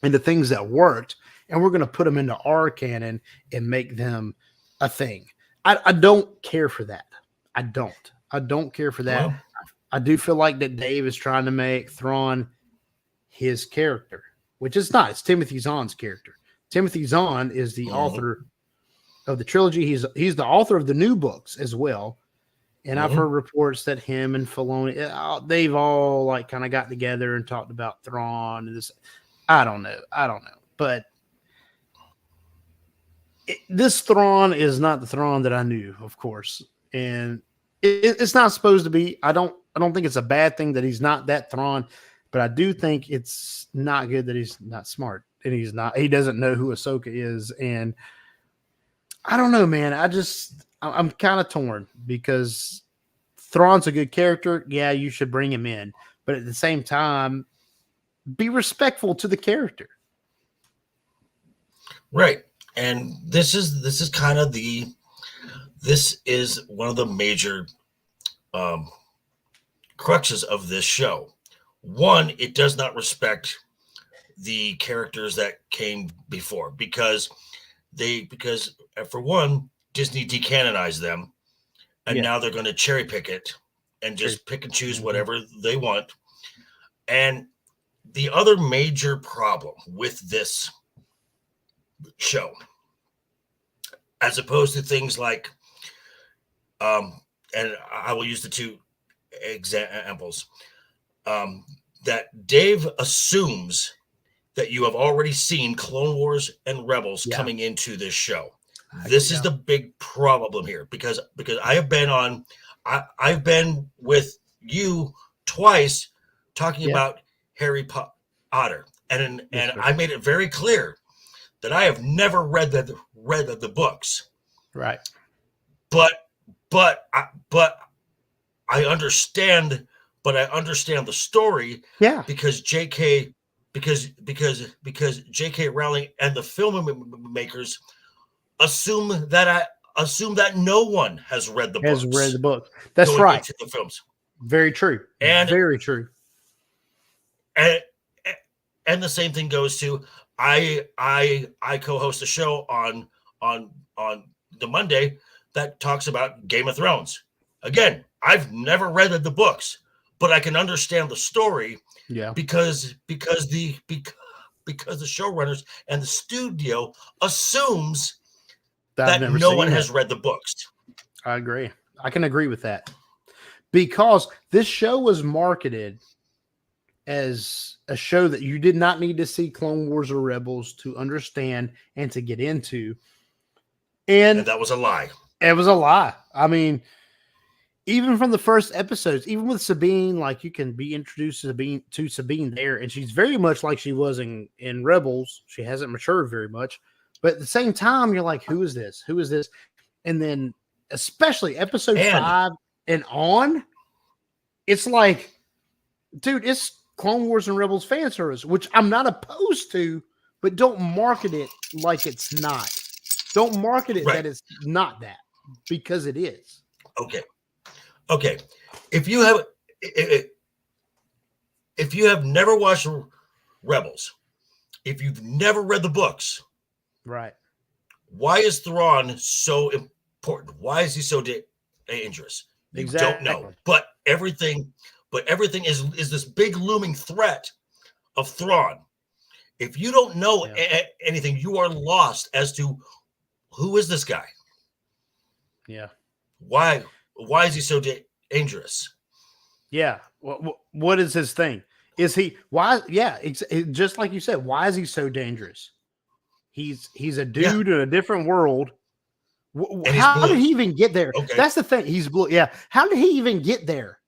A: and the things that worked, and we're going to put them into our canon and make them a thing. I don't care for that. I don't care for that. Well, I do feel like that Dave is trying to make Thrawn his character, which is not. It's Timothy Zahn's character. Timothy Zahn is the author of the trilogy. He's the author of the new books as well. And I've heard reports that him and Filoni, they've all like kind of got together and talked about Thrawn and this. I don't know. But this Thrawn is not the Thrawn that I knew, of course. And it's not supposed to be. I don't think it's a bad thing that he's not that Thrawn, but I do think it's not good that he's not smart and he doesn't know who Ahsoka is. And I don't know, man. I'm kind of torn because Thrawn's a good character. Yeah, you should bring him in, but at the same time, be respectful to the character.
B: Right. And this is one of the major cruxes of this show. One, it does not respect the characters that came before because for one, Disney decanonized them, and now they're going to cherry pick it and just pick and choose whatever they want. And the other major problem with this show, as opposed to things like, and I will use the two examples, that Dave assumes that you have already seen Clone Wars and Rebels coming into this show. This is the big problem here because I have been on I've been with you twice talking
A: Yeah.
B: about Harry Potter, and
A: Yes, sir.
B: I made it very clear that I have never read the books,
A: Right.
B: but I understand, but I understand the story
A: Yeah.
B: because because J.K. Rowling and the filmmakers assume that no one has read the
A: Has
B: books
A: read the book. That's
B: going
A: right.
B: into the films,
A: Very true.
B: and
A: Very true.
B: and and the same thing goes to I co-host a show on the Monday that talks about Game of Thrones. Again, I've never read the books, but I can understand the story
A: Yeah.
B: because the showrunners and the studio assumes
A: I've
B: that
A: never
B: no
A: seen
B: one
A: it.
B: has read the books.
A: I agree. I can agree with that because this show was marketed as a show that you did not need to see Clone Wars or Rebels to understand and to get into.
B: And
A: And
B: that was a lie.
A: it was a lie. I mean, even from the first episodes, even with Sabine, like you can be introduced to Sabine there, and she's very much like she was in Rebels. She hasn't matured very much, but at the same time, you're like, who is this? Who is this? And then, especially episode 5 and on, it's like, dude, it's Clone Wars and Rebels fan service, which I'm not opposed to, but don't market it like it's not. Don't market it
B: Right.
A: that it's not that, because it is.
B: Okay. If you have never watched Rebels, if you've never read the books,
A: Right.
B: why is Thrawn so important? Why is he so dangerous? You
A: Exactly.
B: don't know. But everything is this big looming threat of Thrawn. If you don't know anything, you are lost as to who is this guy?
A: Yeah.
B: Why is he so dangerous?
A: Yeah. What is his thing? Is he why? Yeah. Just like you said, why is he so dangerous? He's a dude in a different world. How did he even get there?
B: Okay.
A: That's the thing. He's blue. Yeah. How did he even get there?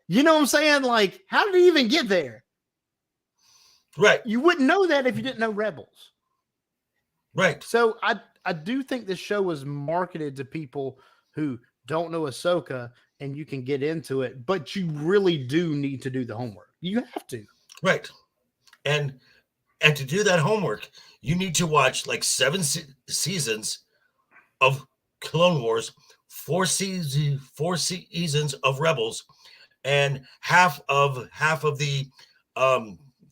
A: You know what I'm saying? Like, how did he even get there?
B: Right.
A: You wouldn't know that if you didn't know Rebels.
B: Right.
A: So I do think this show was marketed to people who don't know Ahsoka, and you can get into it, but you really do need to do the homework. You have to.
B: Right. And to do that homework, you need to watch like 7 seasons of Clone Wars, 4 seasons of Rebels, and half of the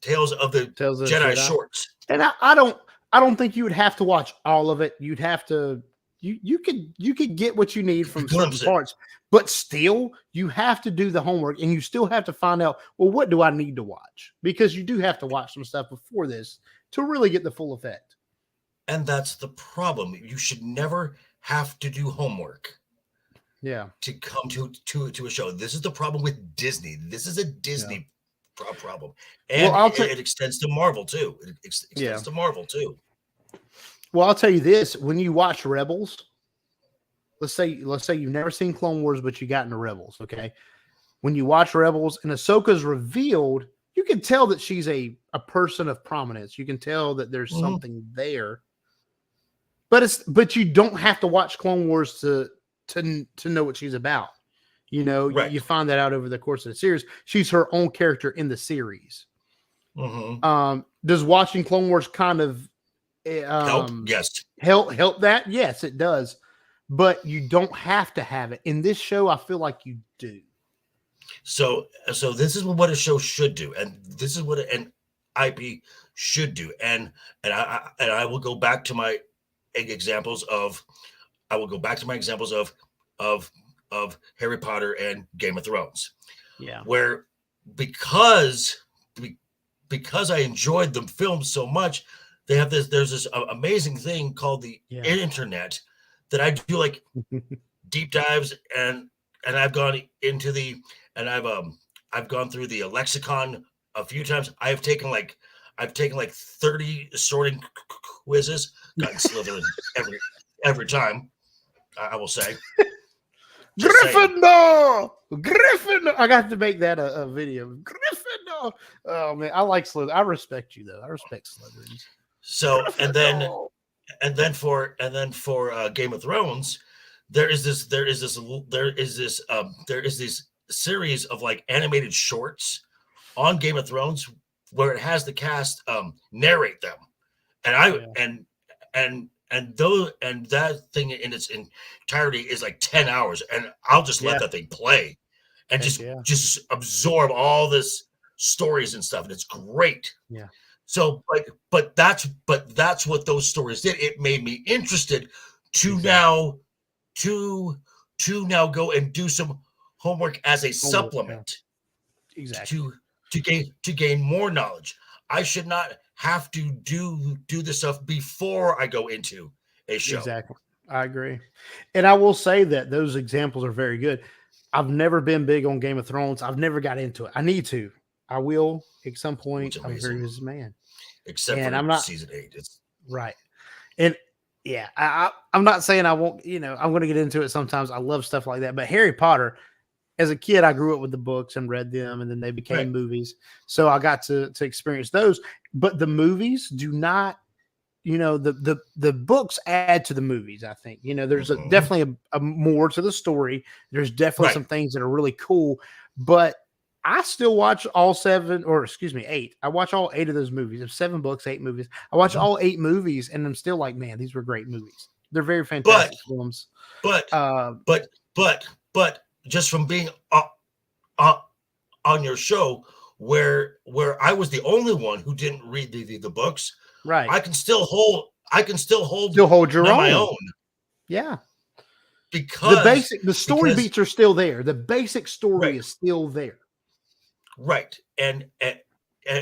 B: Tales of the Jedi shorts.
A: And I don't think you would have to watch all of it. You'd have to you could get what you need from certain parts, but still you have to do the homework, and you still have to find out, well, what do I need to watch? Because you do have to watch some stuff before this to really get the full effect.
B: And that's the problem. You should never have to do homework.
A: Yeah.
B: To come to a show. This is the problem with Disney. This is a Disney problem. And it extends to Marvel too. It extends to Marvel too.
A: Well, I'll tell you this: when you watch Rebels, let's say you've never seen Clone Wars, but you got into Rebels. Okay, when you watch Rebels and Ahsoka's revealed, you can tell that she's a person of prominence. You can tell that there's something there. But you don't have to watch Clone Wars to know what she's about. You know, you find that out over the course of the series. She's her own character in the series. Does watching Clone Wars kind of
B: help? Yes.
A: Help that? Yes, it does. But you don't have to have it. In this show, I feel like you do.
B: So this is what a show should do, and this is what an IP should do. And I will go back to my examples of Harry Potter and Game of Thrones.
A: Yeah.
B: Where because I enjoyed the film so much, there's this amazing thing called the internet that I do like deep dives, and I've gone into I've gone through the lexicon a few times. I've taken like 30 sorting quizzes, gotten Slytherin every time, I will say. Just saying.
A: Gryffindor. I got to make that a video. Gryffindor. Oh man, I like Slytherin. I respect you though. I respect Slytherins.
B: So
A: Gryffindor.
B: and then for Game of Thrones, there is this series of like animated shorts on Game of Thrones where it has the cast narrate them, and that thing in its entirety is like 10 hours, and I'll just let that thing play and just absorb all this stories and stuff, and it's great.
A: Yeah.
B: So, but that's what those stories did. It made me interested to now go and do some homework as a supplement.
A: Exactly.
B: To gain more knowledge. I should not have to do this stuff before I go into a show.
A: Exactly. I agree. And I will say that those examples are very good. I've never been big on Game of Thrones. I've never got into it. I need to. I will at some point. I'm a very busy man.
B: Except
A: and
B: for
A: I'm not,
B: season 8. It's
A: right. And yeah, I'm not saying I won't, I'm going to get into it sometimes. I love stuff like that. But Harry Potter, as a kid, I grew up with the books and read them, and then they became movies. So I got to experience those. But the movies do not, the books add to the movies, I think. There's definitely a more to the story. There's definitely some things that are really cool. But I still watch all 8. I watch all 8 of those movies. There's 7 books, 8 movies. I watch all 8 movies, and I'm still like, man, these were great movies. They're very fantastic films.
B: But just from being on your show, where I was the only one who didn't read the books,
A: right?
B: I can still hold
A: your own.
B: My own.
A: Yeah,
B: because
A: the story beats are still there. The basic story is still there.
B: Right. And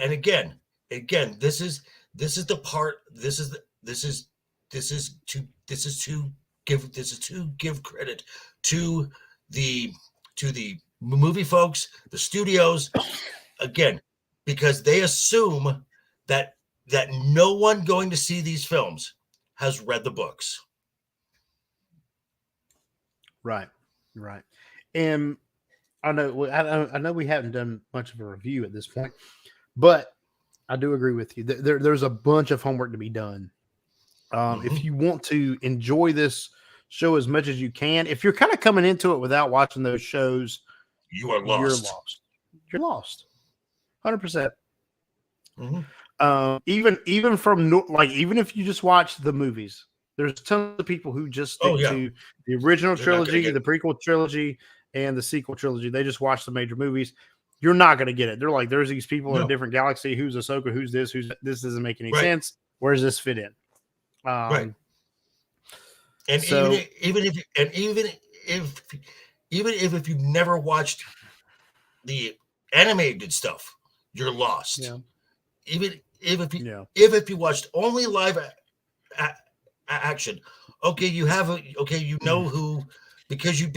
B: again, this is the part. This is to give credit to the movie folks, the studios, again, because they assume that no one going to see these films has read the books.
A: Right. And I know we haven't done much of a review at this point, but I do agree with you. There's a bunch of homework to be done. If you want to enjoy this show as much as you can, if you're kind of coming into it without watching those shows,
B: you are lost.
A: You're lost. 100%. Even from even if you just watch the movies, there's tons of people who just stick to the original trilogy, the prequel trilogy, and the sequel trilogy. They just watch the major movies. You're not going to get it. They're like, there's these people in a different galaxy. Who's Ahsoka? Who's this? This doesn't make any sense. Where does this fit in?
B: And even if you've never watched the animated stuff, you're lost.
A: Yeah.
B: Even if you watched only live action, who, because you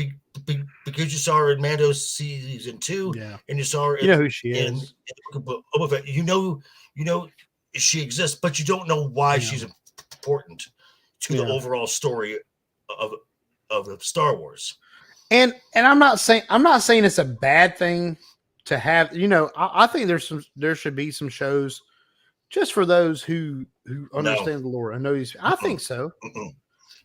B: saw her in Mando season 2, and you saw her
A: who she is.
B: You know she exists, but you don't know why she's important to the overall story of Star Wars.
A: And I'm not saying it's a bad thing to have. I think there should be some shows just for those who understand the lore. I know these. I think so.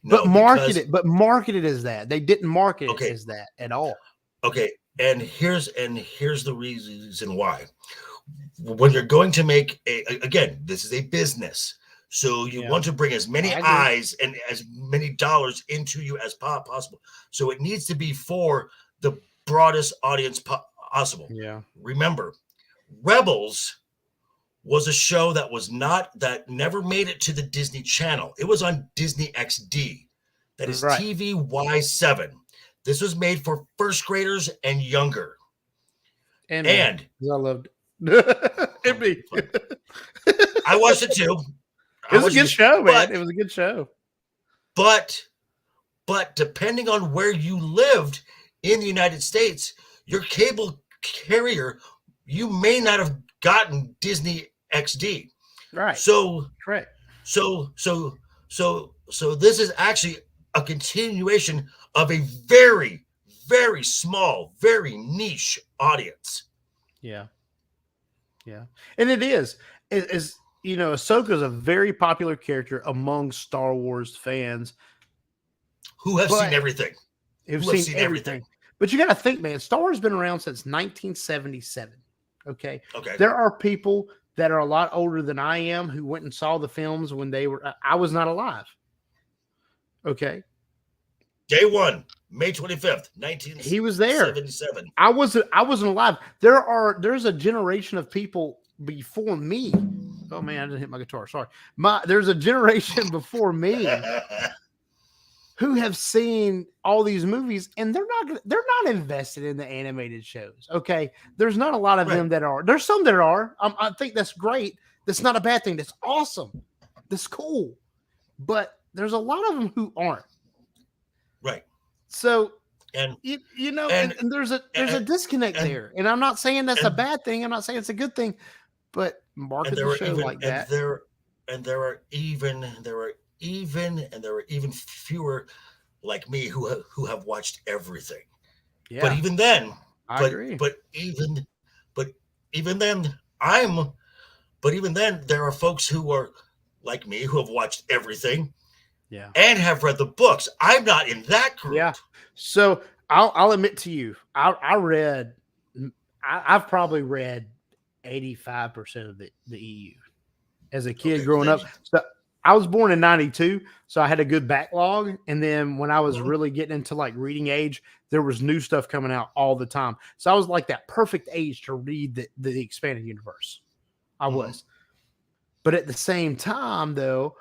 B: No,
A: but market it as that. They didn't market it as that at all.
B: Okay, and here's the reason why. When you're going to make again, this is a business, so you want to bring as many eyes and as many dollars into you as possible. So it needs to be for the broadest audience possible. Yeah. Remember, Rebels was a show that never made it to the Disney Channel. It was on Disney XD. That is TVY7. This was made for first graders and younger. And
A: I loved it.
B: I watched it too.
A: It was a good show, man. It was a good show.
B: But depending on where you lived in the United States, your cable carrier, you may not have gotten Disney XD.
A: Right.
B: So
A: correct.
B: So this is actually a continuation of a very, very small, very niche audience.
A: Yeah. Yeah. And it is. It is, Ahsoka is a very popular character among Star Wars fans
B: Who have
A: But-
B: seen everything.
A: who've
B: Who have
A: seen
B: seen
A: everything.
B: everything.
A: But you got to think, man, Star Wars has been around since 1977. Okay.
B: Okay.
A: There are people that are a lot older than I am who went and saw the films when I was not alive. Okay.
B: Day one, May 25th, 1977.
A: He was there. I wasn't alive. There's a generation of people before me. Oh man, I didn't hit my guitar. Sorry. There's a generation before me who have seen all these movies, and they're not invested in the animated shows. Okay, there's not a lot of them that are. There's some that are. I think that's great. That's not a bad thing. That's awesome. That's cool. But there's a lot of them who aren't.
B: Right.
A: So,
B: and
A: and there's a disconnect there. And I'm not saying that's a bad thing. I'm not saying it's a good thing. But market the show like that.
B: There are even fewer like me who have watched everything.
A: Yeah.
B: But even then,
A: I agree.
B: But even then, there are folks who are like me who have watched everything.
A: Yeah.
B: And have read the books. I'm not in that group.
A: Yeah. So I'll admit to you, I've probably read 85% of the EU as a kid growing up. So I was born in 92, so I had a good backlog. And then when I was really getting into like reading age, there was new stuff coming out all the time. So I was like that perfect age to read the expanded universe. I was. But at the same time, though,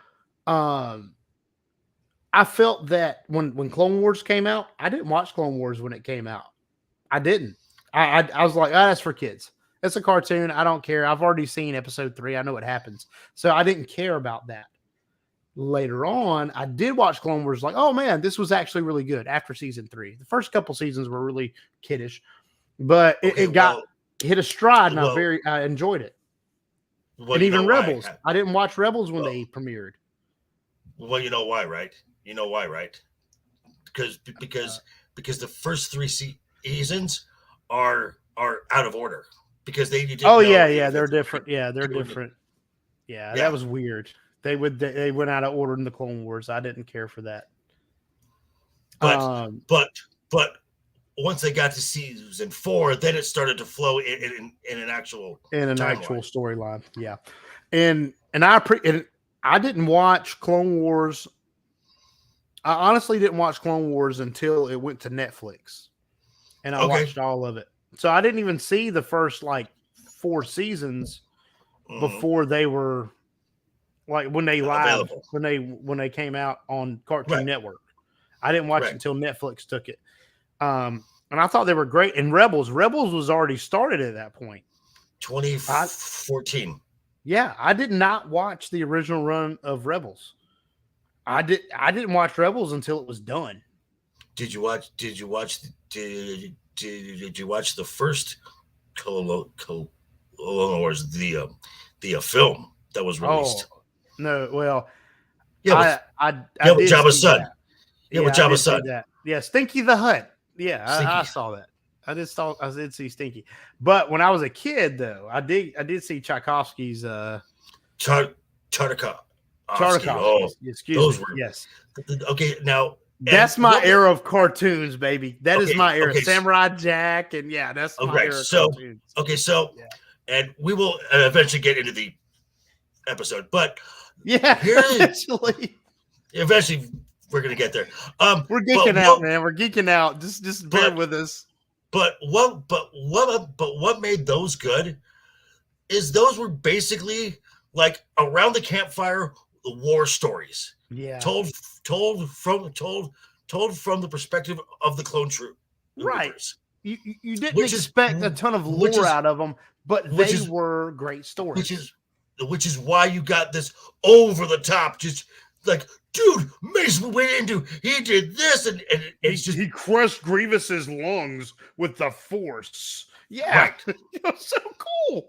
A: I felt that when Clone Wars came out, I didn't watch Clone Wars when it came out. I didn't. I was like, that's for kids. It's a cartoon. I don't care. I've already seen episode 3. I know what happens. So I didn't care about that. Later on, I did watch Clone Wars. Like, oh man, this was actually really good after season 3. The first couple seasons were really kiddish, but it hit a stride, and I enjoyed it. And even Rebels. I didn't watch Rebels when they premiered.
B: Well, you know why, right? You know why, right? Because the first 3 seasons are out of order because they didn't
A: they're different. Yeah, they're different. Yeah, that was weird. They went out of order in the Clone Wars. I didn't care for that.
B: But once they got to season 4, then it started to flow in an actual
A: storyline. Yeah, and I didn't watch Clone Wars. I honestly didn't watch Clone Wars until it went to Netflix, and I watched all of it. So I didn't even see the first 4 seasons before they were when they when they came out on Cartoon Network. I didn't watch it until Netflix took it. And I thought they were great. And Rebels was already started at that point.
B: 2014.
A: Yeah, I did not watch the original run of Rebels. I didn't watch Rebels until it was done.
B: Did you watch the first Clone Wars, the film that was released?
A: Oh, no, well,
B: with Jabba's son. With Jabba's son.
A: Yeah, Stinky the Hutt. Yeah, I saw that. I did see Stinky. But when I was a kid, though, I did see Tchaikovsky's
B: Tartakovsky.
A: Oh, excuse me. Yes.
B: Okay, now
A: that's my era of cartoons, baby. That is my era. Samurai Jack, and that's my era of cartoons.
B: And we will eventually get into the episode, but
A: eventually
B: we're gonna get there.
A: We're geeking out, man. We're geeking out. Just bear with us.
B: But what made those good is those were basically like around the campfire war stories.
A: Yeah.
B: Told from the perspective of the clone troop.
A: Right. You didn't expect a ton of lore out of them, but they were great stories.
B: Which is why you got this over the top, just like, dude, Mace Windu, he did this, and he's just
A: he crushed Grievous's lungs with the Force. Yeah, right. So cool.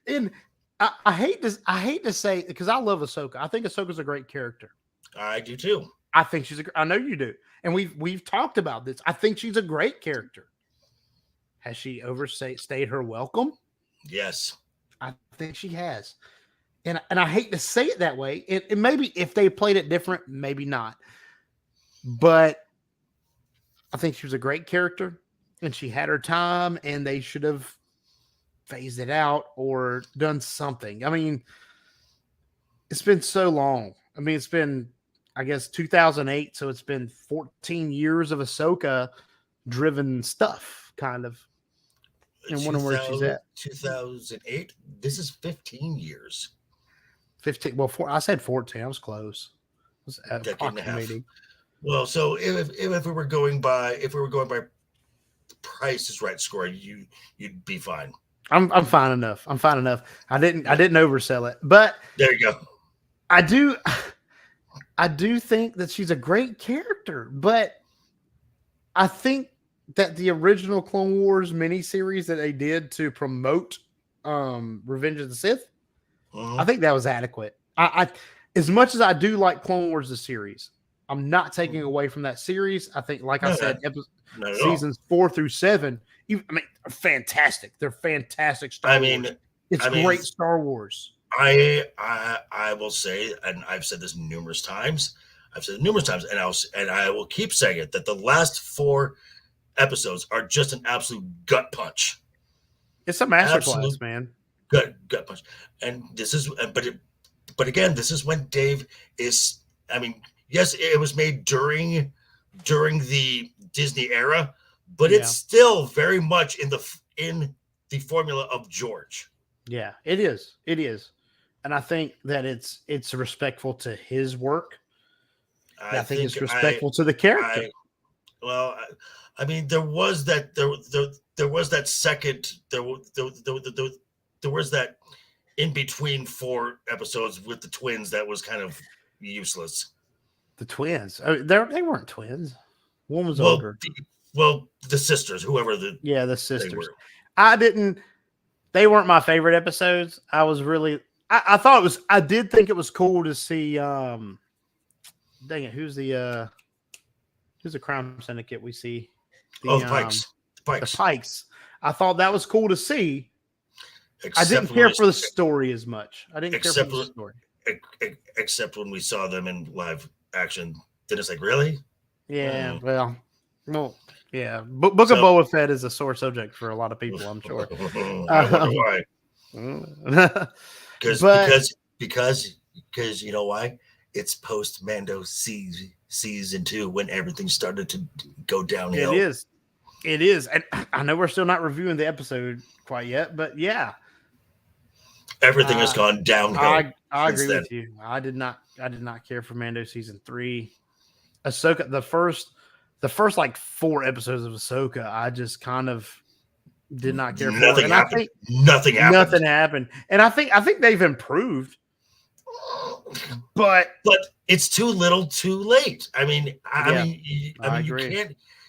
A: And I hate to say, because I love Ahsoka. I think Ahsoka's a great character.
B: I do too.
A: I think I know you do. And we've talked about this. I think she's a great character. Has she overstayed her welcome?
B: Yes.
A: I think she has. And I hate to say it that way. And maybe if they played it different, maybe not. But I think she was a great character and she had her time and they should have phased it out or done something. I mean, it's been so long. I mean, it's been, I guess, 2008. So it's been 14 years of Ahsoka driven stuff, kind of. And wondering where she's at.
B: 2008. This is 15 years.
A: 15. Well, I said 14. I was close. It was approximating.
B: Well, so if we were going by Price is Right score, you'd be fine.
A: I'm fine enough. I'm fine enough. I didn't oversell it, but
B: there you go.
A: I do think that she's a great character, but I think that the original Clone Wars miniseries that they did to promote Revenge of the Sith, I think that was adequate. I as much as I do like Clone Wars the series, I'm not taking away from that series. I think, like I said, seasons 4 through 7, fantastic. They're fantastic Star Wars. It's great Star Wars.
B: I will say, and I've said this numerous times, and I will keep saying it, that the last 4 episodes are just an absolute gut punch.
A: It's a masterclass, man.
B: Gut punch. And this is, but again, this is when Dave is. I mean, yes, it was made during the Disney era, but it's still very much in the formula of George.
A: Yeah, it is. It is, and I think that it's respectful to his work. I think it's respectful to the character.
B: I mean, there was that in between 4 episodes with the twins that was kind of useless.
A: The twins, they weren't twins. One was older.
B: The sisters, whoever the
A: sisters. They weren't my favorite episodes. I thought it was. I did think it was cool to see. Dang it, who's the crime syndicate we see?
B: The Pikes.
A: The Pikes. I thought that was cool to see. I didn't care for the story as much. I didn't care for the story.
B: Except when we saw them in live action. Then it's like, really?
A: Yeah, well, yeah. Book of Boba Fett is a sore subject for a lot of people, I'm sure.
B: I wonder why. Because you know why? It's post Mando season 2 when everything started to go downhill. It is, and I know we're still not reviewing the episode quite yet, but yeah, everything has gone downhill.
A: I agree with you. I did not care for Mando season 3. Ahsoka, the first like 4 episodes of Ahsoka, I just kind of did not care for.
B: Nothing happened. Nothing happened.
A: And I think they've improved. But
B: it's too little, too late. I mean,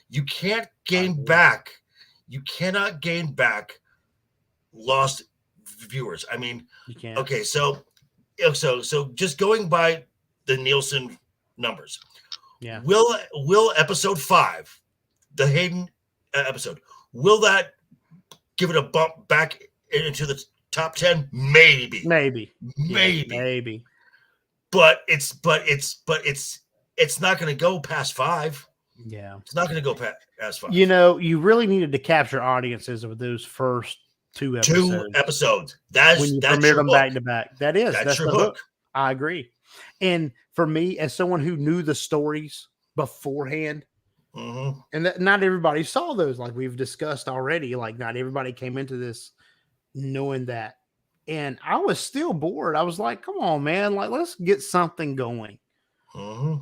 B: you can't gain back. You cannot gain back lost viewers. I mean,
A: you can't.
B: Okay, so just going by the Nielsen numbers, will episode 5, the Hayden episode, will that give it a bump back into the top 10? Maybe. But it's not going to go past 5.
A: Yeah,
B: it's not going to go past 5.
A: You really needed to capture audiences with those first 2 episodes.
B: 2 episodes. That's
A: premiere them back to back. That's
B: your
A: the
B: hook.
A: I agree. And for me, as someone who knew the stories beforehand, and that not everybody saw those, like we've discussed already. Like not everybody came into this knowing that. And I was still bored. I was like, come on, man. Like, let's get something going.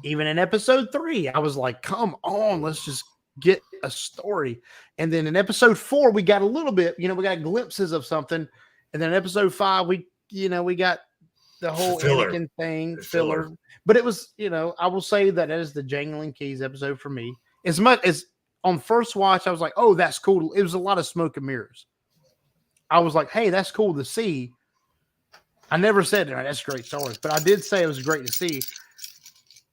A: Even in episode 3, I was like, come on, let's just get a story. And then in episode 4, we got a little bit, we got glimpses of something. And then in episode 5, we got the whole Anakin thing, filler. But it was, I will say that is the Jangling Keys episode for me. As much as on first watch, I was like, oh, that's cool. It was a lot of smoke and mirrors. I was like, hey, that's cool to see. I never said that's great stories, but I did say it was great to see.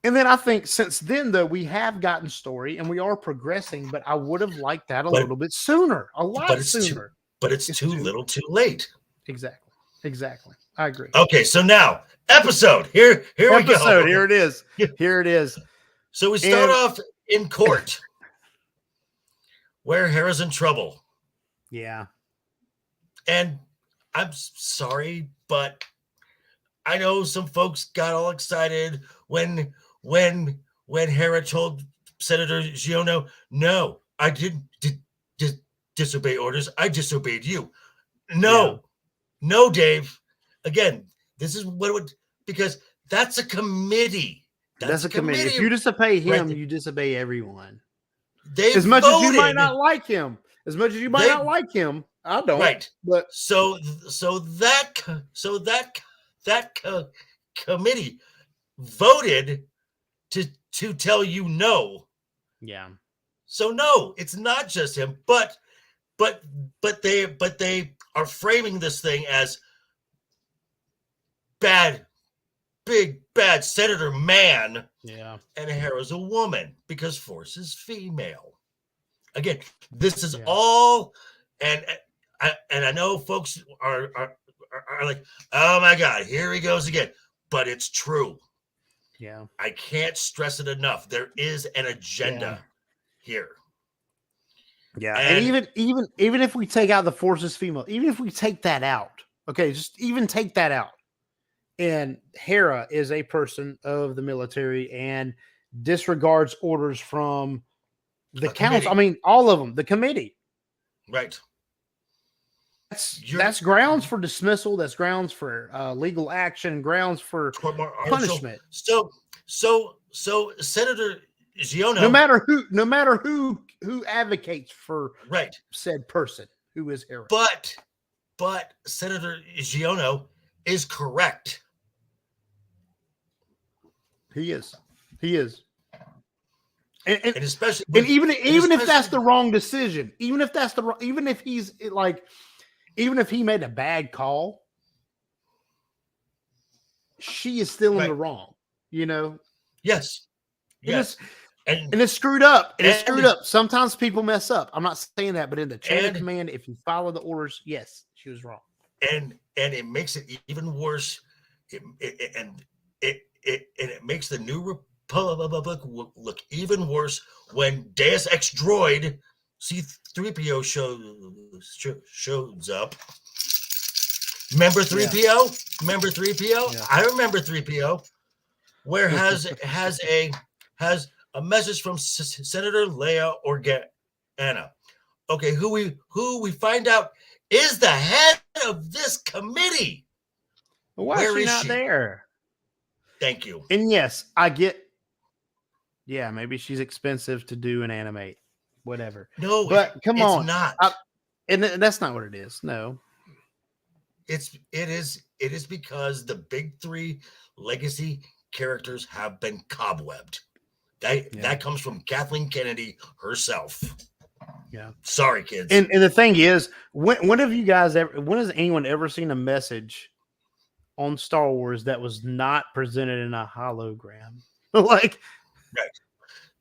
A: And then I think since then, though, we have gotten story and we are progressing, but I would have liked that a
B: But-
A: little bit sooner, a lot
B: but it's
A: sooner.
B: It's too little, too late.
A: Exactly. Exactly. I agree.
B: Okay, so now episode. Here we go.
A: Episode. Here it is. Here it is.
B: So we start
A: And-
B: off in court, where Hera's in trouble,
A: Yeah.
B: and I'm sorry, but I know some folks got all excited when Hera told Senator Giono, "No, I didn't disobey orders. I disobeyed you." No, no, Dave. Again, this is what it would, because that's a committee.
A: That's a committee. If you disobey him,
B: right.
A: you disobey everyone.
B: They
A: As much as you might
B: voted.
A: not like him, I don't.
B: Right.
A: But
B: So that committee voted to tell you no.
A: yeah.
B: So no, it's not just him, but they are framing this thing as big bad Senator man,
A: Yeah.
B: and Hera's a woman because Force is female. Again, this is
A: Yeah.
B: all, and I know folks are like, oh my God, here he goes again. But it's true.
A: Yeah.
B: I can't stress it enough. There is an agenda here.
A: Yeah.
B: And-
A: And even if we take out the Force is female, even if we take that out, okay, just even take that out. And Hera is a person of the military and disregards orders from the
B: A
A: council. I
B: committee.
A: mean, all of them, the committee.
B: Right.
A: That's grounds for dismissal. That's grounds for legal action. Grounds for
B: Court-martial.
A: punishment.
B: So Senator Giono,
A: No matter who advocates for
B: right.
A: said person who is Hera.
B: But Senator Giono is correct.
A: He is. And
B: And especially
A: and even if that's
B: especially-
A: the wrong decision, even if he's like, even if he made a bad call, she is still in
B: Right.
A: the wrong, you know.
B: Yes.
A: And
B: Yes.
A: and it's screwed up. And it's
B: And-
A: screwed up. Sometimes people mess up. I'm not saying that, but in the chain of
B: And-
A: command, if you follow the orders, yes, she was wrong.
B: And it makes it even worse. It makes the new Republic look even worse when Deus Ex Droid C-3PO shows up. Remember 3PO? Remember 3PO?
A: Yeah.
B: I remember 3PO. Where has a message from Senator Leia Organa. Okay, who we find out is the head of this committee.
A: But why
B: Where
A: is she
B: is
A: not
B: she?
A: there?
B: Thank you.
A: And yes, I get. Yeah, maybe she's expensive to do and animate, whatever.
B: No,
A: But come
B: it's
A: on,
B: not.
A: And that's not what it is. No.
B: It is because the big three legacy characters have been cobwebbed. That comes from Kathleen Kennedy herself.
A: Yeah.
B: Sorry, kids.
A: And the thing is, when have you guys ever? When has anyone ever seen a message on Star Wars that was not presented in a hologram? Like,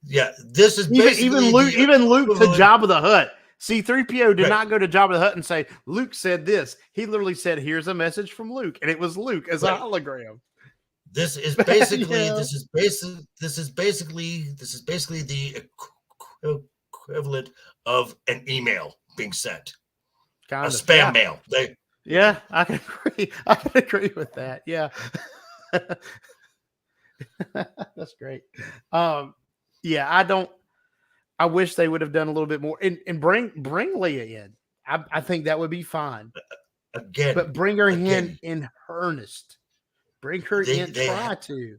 B: yeah, this is
A: even
B: basically
A: Luke,
B: the
A: even Luke to
B: equivalent-
A: Jabba the Hutt. C-3PO did
B: Right.
A: not go to Jabba the Hutt and say, Luke said this. He literally said, here's a message from Luke. And it was Luke as
B: Right.
A: a hologram.
B: This is basically
A: Yeah.
B: this is basically the equivalent of an email being sent,
A: Kind
B: a
A: of.
B: spam
A: Yeah.
B: mail.
A: Yeah, I can agree. I can agree with that. Yeah. That's great. Yeah, I wish they would have done a little bit more and bring Leia in. I think that would be fine.
B: Again,
A: But bring her
B: again,
A: in earnest. Bring her
B: They-
A: in.
B: they
A: Try
B: have-
A: to.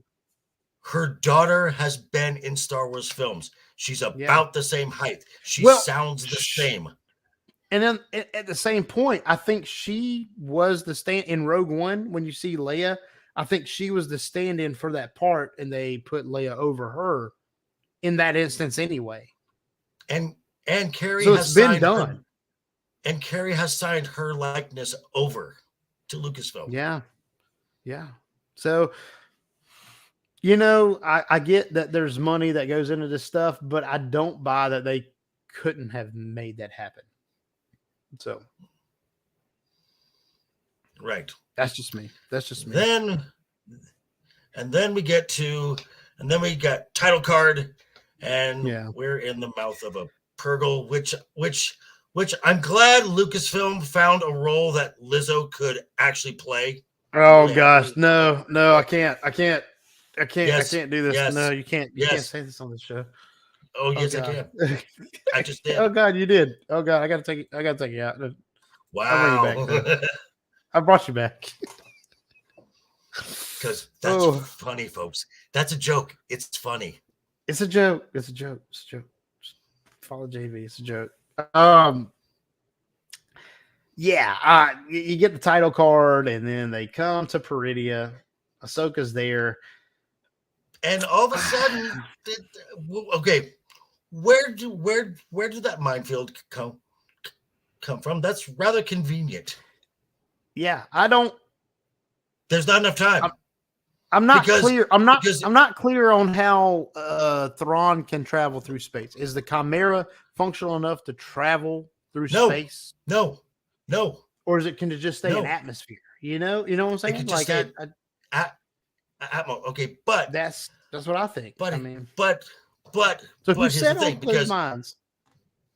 B: her daughter has been in Star Wars films. She's about
A: Yeah.
B: the same height. She
A: Well,
B: sounds the same.
A: And then at the same point, I think she was the stand in Rogue One when you see Leia. I think she was the stand-in for that part, and they put Leia over her in that instance anyway.
B: And Carrie
A: So
B: has
A: it's been
B: signed her-
A: done.
B: and Carrie has signed her likeness over to Lucasfilm.
A: Yeah. Yeah. So You know, I get that there's money that goes into this stuff, but I don't buy that they couldn't have made that happen. So
B: Right.
A: that's just me. That's just me.
B: Then we get to, and then we got title card, and
A: Yeah.
B: we're in the mouth of a Purgle, which I'm glad Lucasfilm found a role that Lizzo could actually play.
A: Oh
B: Yeah.
A: gosh, no, I can't
B: Yes,
A: I can't do this.
B: yes,
A: No, you can't
B: yes.
A: say this on the show.
B: Oh, yes, I
A: God.
B: can. I just did.
A: Oh God, you did. Oh God, I gotta take you out.
B: Wow.
A: I'll bring you back, I brought you back.
B: Because that's funny, folks. That's a joke. It's funny.
A: It's a joke. It's a joke. It's a joke. Just follow JV. It's a joke. Yeah, you get the title card, and then they come to Peridia. Ahsoka's there,
B: and all of a sudden, okay, where did that minefield come from? That's rather convenient.
A: Yeah, I don't.
B: There's not enough time.
A: I'm not clear. I'm not clear on how Thrawn can travel through space. Is the Chimera functional enough to travel through space?
B: No.
A: Or can it just stay in atmosphere? You know what I'm saying?
B: Like okay, but
A: that's what I think.
B: But
A: I mean,
B: but
A: so
B: who
A: said on those minds?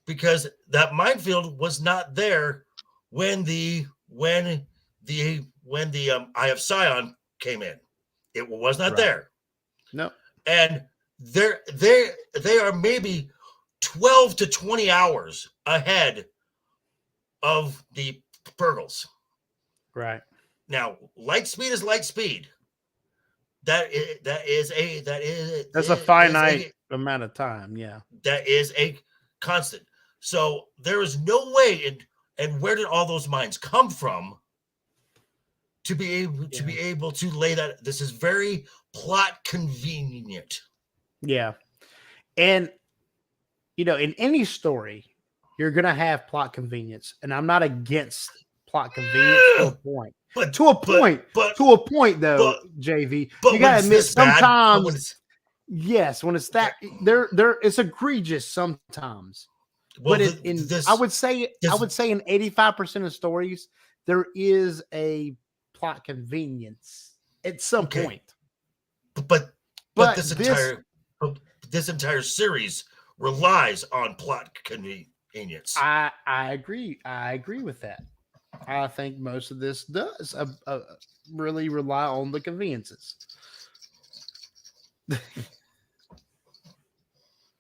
B: Because that minefield was not there when the Eye of Sion came in. It was not there.
A: No.
B: And they are maybe 12 to 20 hours ahead of the Purgles.
A: Right.
B: Now, light speed is light speed. That's
A: a finite amount of time. Yeah.
B: That is a constant. So there is no way and where did all those mines come from to be able to lay that? This is very plot convenient.
A: Yeah. And in any story, you're gonna have plot convenience. And I'm not against plot convenience to a point. But to a point though, JV, you gotta admit sometimes when it's that there it's egregious sometimes. Well, but I would say in 85% of stories, there is a plot convenience at some point.
B: But this entire series relies on plot convenience.
A: I agree. I agree with that. I think most of this does really rely on the conveniences.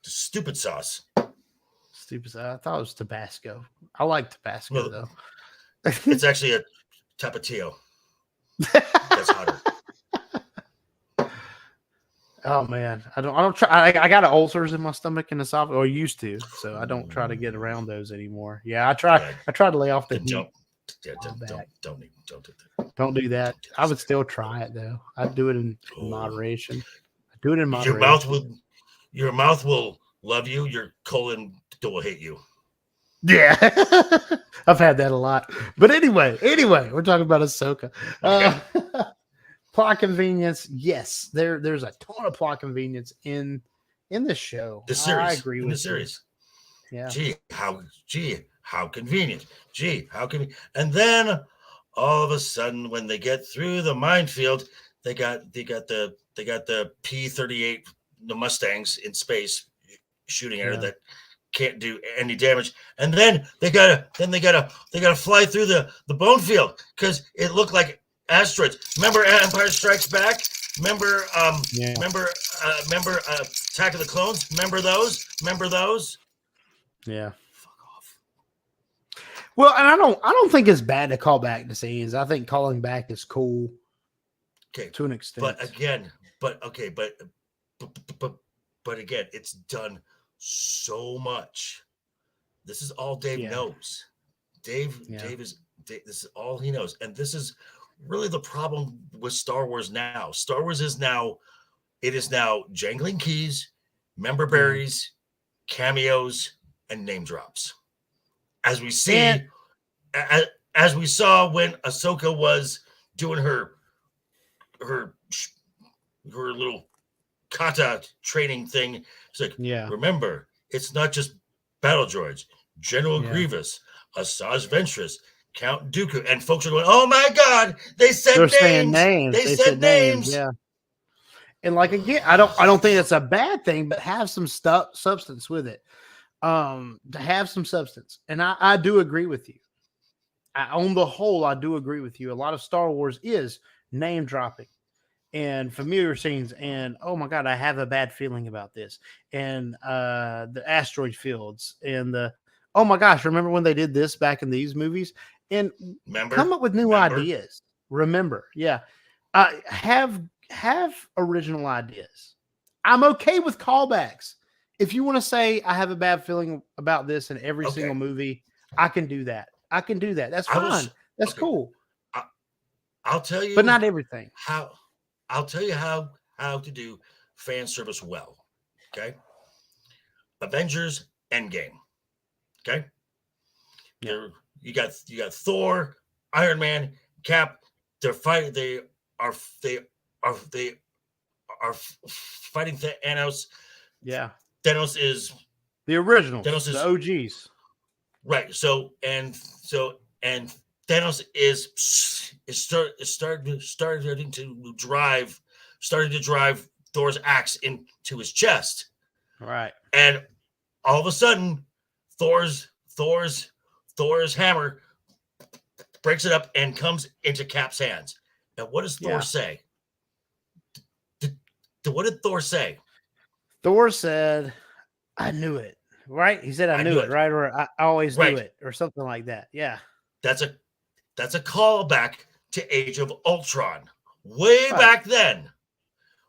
B: Stupid sauce.
A: I thought it was Tabasco. I like Tabasco though.
B: It's actually a Tapatio. That's hotter.
A: Oh man, I don't try. I got ulcers in my stomach and esophagus, or used to, so I don't try to get around those anymore. Yeah, I try.
B: Yeah.
A: I try to lay off the heat.
B: Don't do that.
A: Don't do that. I would still try it though. I'd do it in moderation. I do it in moderation.
B: Your mouth will love you. Your colon will hate you.
A: Yeah, I've had that a lot. But anyway, we're talking about Ahsoka. Plot convenience, yes. There's a ton of plot convenience in this show.
B: The series.
A: I agree with
B: the series.
A: Yeah.
B: How convenient. How convenient. And then all of a sudden, when they get through the minefield, they got the P-38, the Mustangs in space shooting at her that can't do any damage. And then they gotta fly through the bone field because it looked like asteroids. Remember Empire Strikes Back? Remember Attack of the Clones? Remember those?
A: Yeah. Fuck off. Well, and I don't think it's bad to call back the scenes. I think calling back is cool.
B: Okay.
A: To an extent.
B: But again, it's done so much. This is all Dave knows. Dave is this is all he knows. And this is really the problem with Star Wars now. Star Wars is now jangling keys, member berries, cameos, and name drops. As we see, as we saw when Ahsoka was doing her little kata training thing. It's like,
A: Yeah.
B: remember, it's not just battle droids. General
A: Yeah.
B: Grievous, Asajj Ventress, Count Dooku, and folks are going, "Oh my God, they said
A: They're
B: names.
A: saying names.
B: They said names."
A: Yeah. And like again, I don't think that's a bad thing, but have some substance with it. To have some substance. And I do agree with you. On the whole, I do agree with you. A lot of Star Wars is name dropping and familiar scenes, and oh my God, I have a bad feeling about this. And the asteroid fields and the oh my gosh, remember when they did this back in these movies? And come up with new ideas. Remember, yeah. Have original ideas. I'm okay with callbacks. If you want to say I have a bad feeling about this in every single movie, I can do that. That's fine. That's cool.
B: I'll tell you,
A: but not everything.
B: I'll tell you how to do fan service well. Okay. Avengers Endgame. Okay. Yeah. You got Thor, Iron Man, Cap. They're fighting. They are fighting Thanos.
A: Yeah.
B: Thanos is
A: the original.
B: Thanos is
A: the OGs.
B: Right. So Thanos is starting to drive Thor's axe into his chest.
A: Right.
B: And all of a sudden, Thor's hammer breaks it up and comes into Cap's hands. And what does Thor say? What did Thor say?
A: Thor said, "I knew it." Right? He said, "I knew it." Right? Or I always knew it, or something like that. Yeah.
B: That's a callback to Age of Ultron, way back then,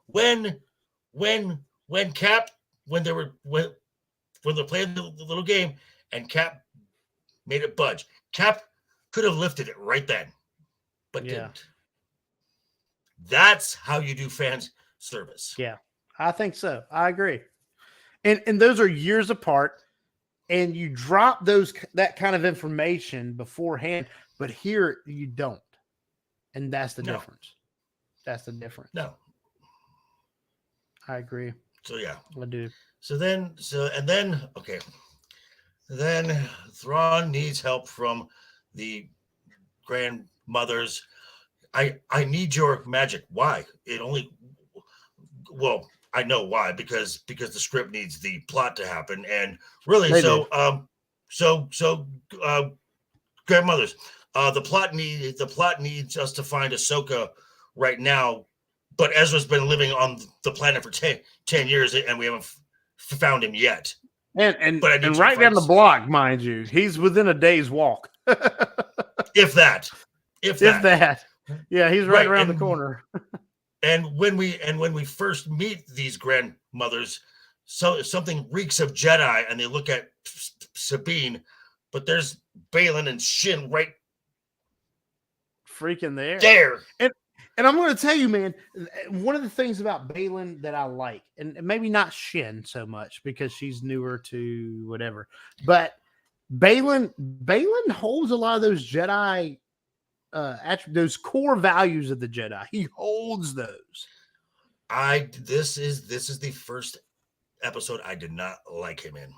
B: when Cap when they're playing the little game and Cap made it budge. Cap could have lifted it right then, but didn't. That's how you do fans service.
A: Yeah, I think so. I agree. And those are years apart, and you drop that kind of information beforehand, but here you don't. And that's the difference. That's the difference.
B: No.
A: I agree.
B: So yeah.
A: I do.
B: Then Thrawn needs help from the grandmothers. I need your magic. Why? I know why, because the script needs the plot to happen, and really, grandmothers, the plot needs us to find Ahsoka right now, but Ezra's been living on the planet for 10 years, and we haven't found him yet.
A: And right down the block, mind you, he's within a day's walk.
B: if that.
A: Yeah, he's right around the corner.
B: And when we first meet these grandmothers, so something reeks of Jedi, and they look at Sabine, but there's Baylan and Shin right
A: freaking there. And I'm going to tell you, man, one of the things about Baylan that I like, and maybe not Shin so much because she's newer to whatever, but Baylan holds a lot of those Jedi, those core values of the Jedi. He holds those.
B: This is the first episode I did not like him in.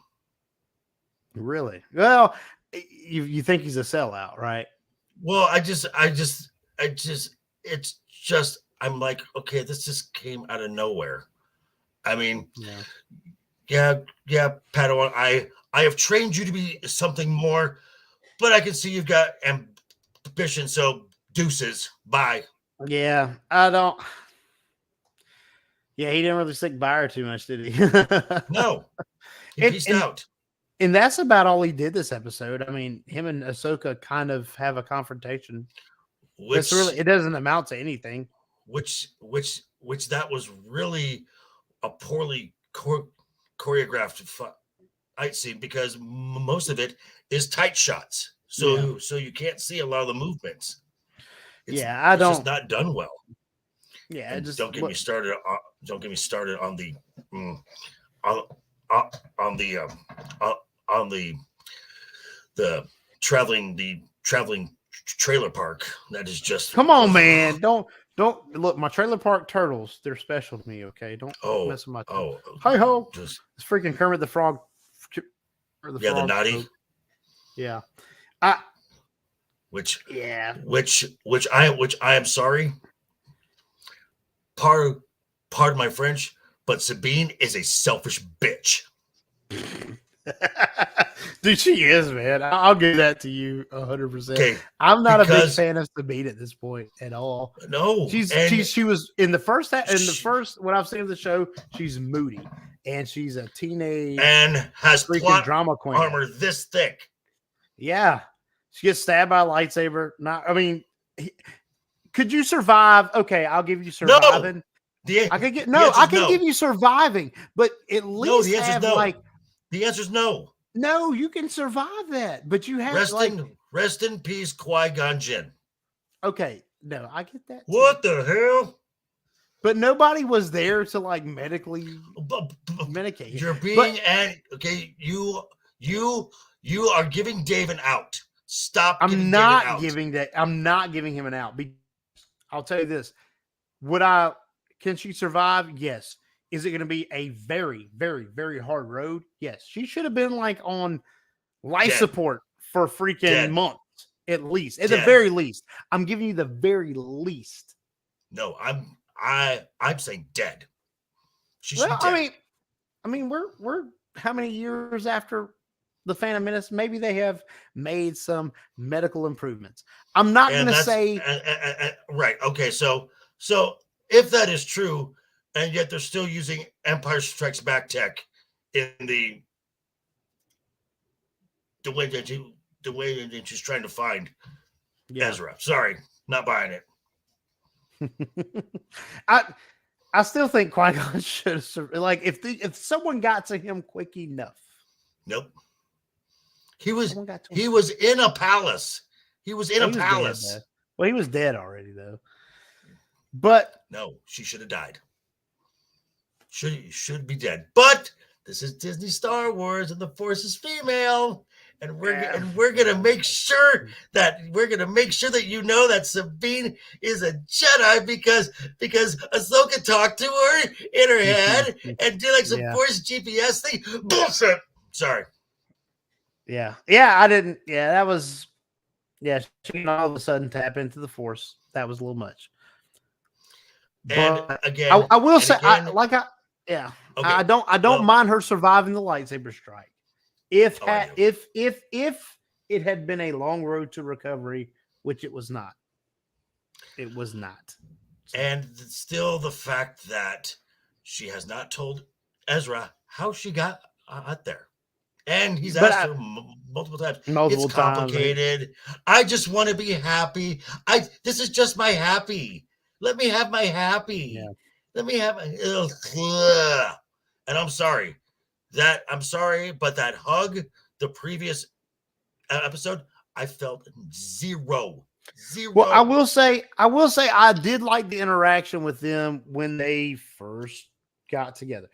A: Really? Well, you think he's a sellout, right?
B: Well, I'm like, okay, this just came out of nowhere. I mean, yeah, Padawan, I have trained you to be something more, but I can see you've got ambition, so deuces, bye.
A: Yeah, I don't. Yeah, he didn't really stick by her too much, did he?
B: No, he peaced out.
A: And that's about all he did this episode. I mean, him and Ahsoka kind of have a confrontation. It doesn't amount to anything. Which
B: that was really a poorly choreographed fight scene, because most of it is tight shots, so you can't see a lot of the movements. It's just not done well.
A: Yeah,
B: and don't get me started. Don't get me started on the traveling trailer park. That is just
A: come on, man. Don't Don't look. My Trailer Park Turtles. They're special to me. Okay, don't mess with my. Hi ho!
B: Just
A: It's freaking Kermit the Frog.
B: the naughty.
A: joke. Yeah.
B: Which I am sorry. Pardon my French, but Sabine is a selfish bitch.
A: Dude, she is, man. I'll give that to you 100%.
B: Okay,
A: I'm not a big fan of Sabine at this point at all.
B: No,
A: she was in the first when I've seen the show, she's moody and she's a teenage
B: and has plot
A: drama queen
B: armor this thick.
A: Yeah, she gets stabbed by a lightsaber. Could you survive? Okay, I'll give you surviving.
B: No.
A: I can give you surviving, but at least
B: the answer is no.
A: No, you can survive that, but you have
B: rest in peace, Qui-Gon Jinn.
A: Okay, no, I get that.
B: What the hell?
A: But nobody was there to medically medicate.
B: You're being you are giving Dave an out. Stop.
A: I'm not giving him an out. I'll tell you this: can she survive? Yes. Is it going to be a very, very, very hard road? Yes. She should have been on life support for freaking months, at least. At the very least. I'm giving you the very least.
B: No, I'm saying dead. She should be dead.
A: I mean, we're how many years after the Phantom Menace? Maybe they have made some medical improvements. I'm not going to say
B: right. Okay, so if that is true, and yet they're still using Empire Strikes Back tech in the way that she's trying to find Ezra. Sorry, not buying it.
A: I still think Qui-Gon should have if someone got to him quick enough.
B: Nope. He was in a palace. He was in a palace.
A: Dead, well, he was dead already though. But
B: no, she should have died. Should be dead. But this is Disney Star Wars and the Force is female. And we're gonna make sure that you know that Sabine is a Jedi because Ahsoka talked to her in her head and did some Force GPS thing. Bullshit. Sorry.
A: Yeah. I didn't. Yeah, that was. Yeah, she can all of a sudden tap into the Force. That was a little much.
B: And
A: but
B: again,
A: I will say,
B: again,
A: okay. I don't mind her surviving the lightsaber strike. If it had been a long road to recovery, which it was not. It was not.
B: And still the fact that she has not told Ezra how she got out there. And he's asked her multiple times. It's complicated. I just want to be happy. This is just my happy. Let me have my happy.
A: Yeah.
B: Let me have and I'm sorry. But that hug, the previous episode, I felt zero.
A: Well, I will say I did like the interaction with them when they first got together.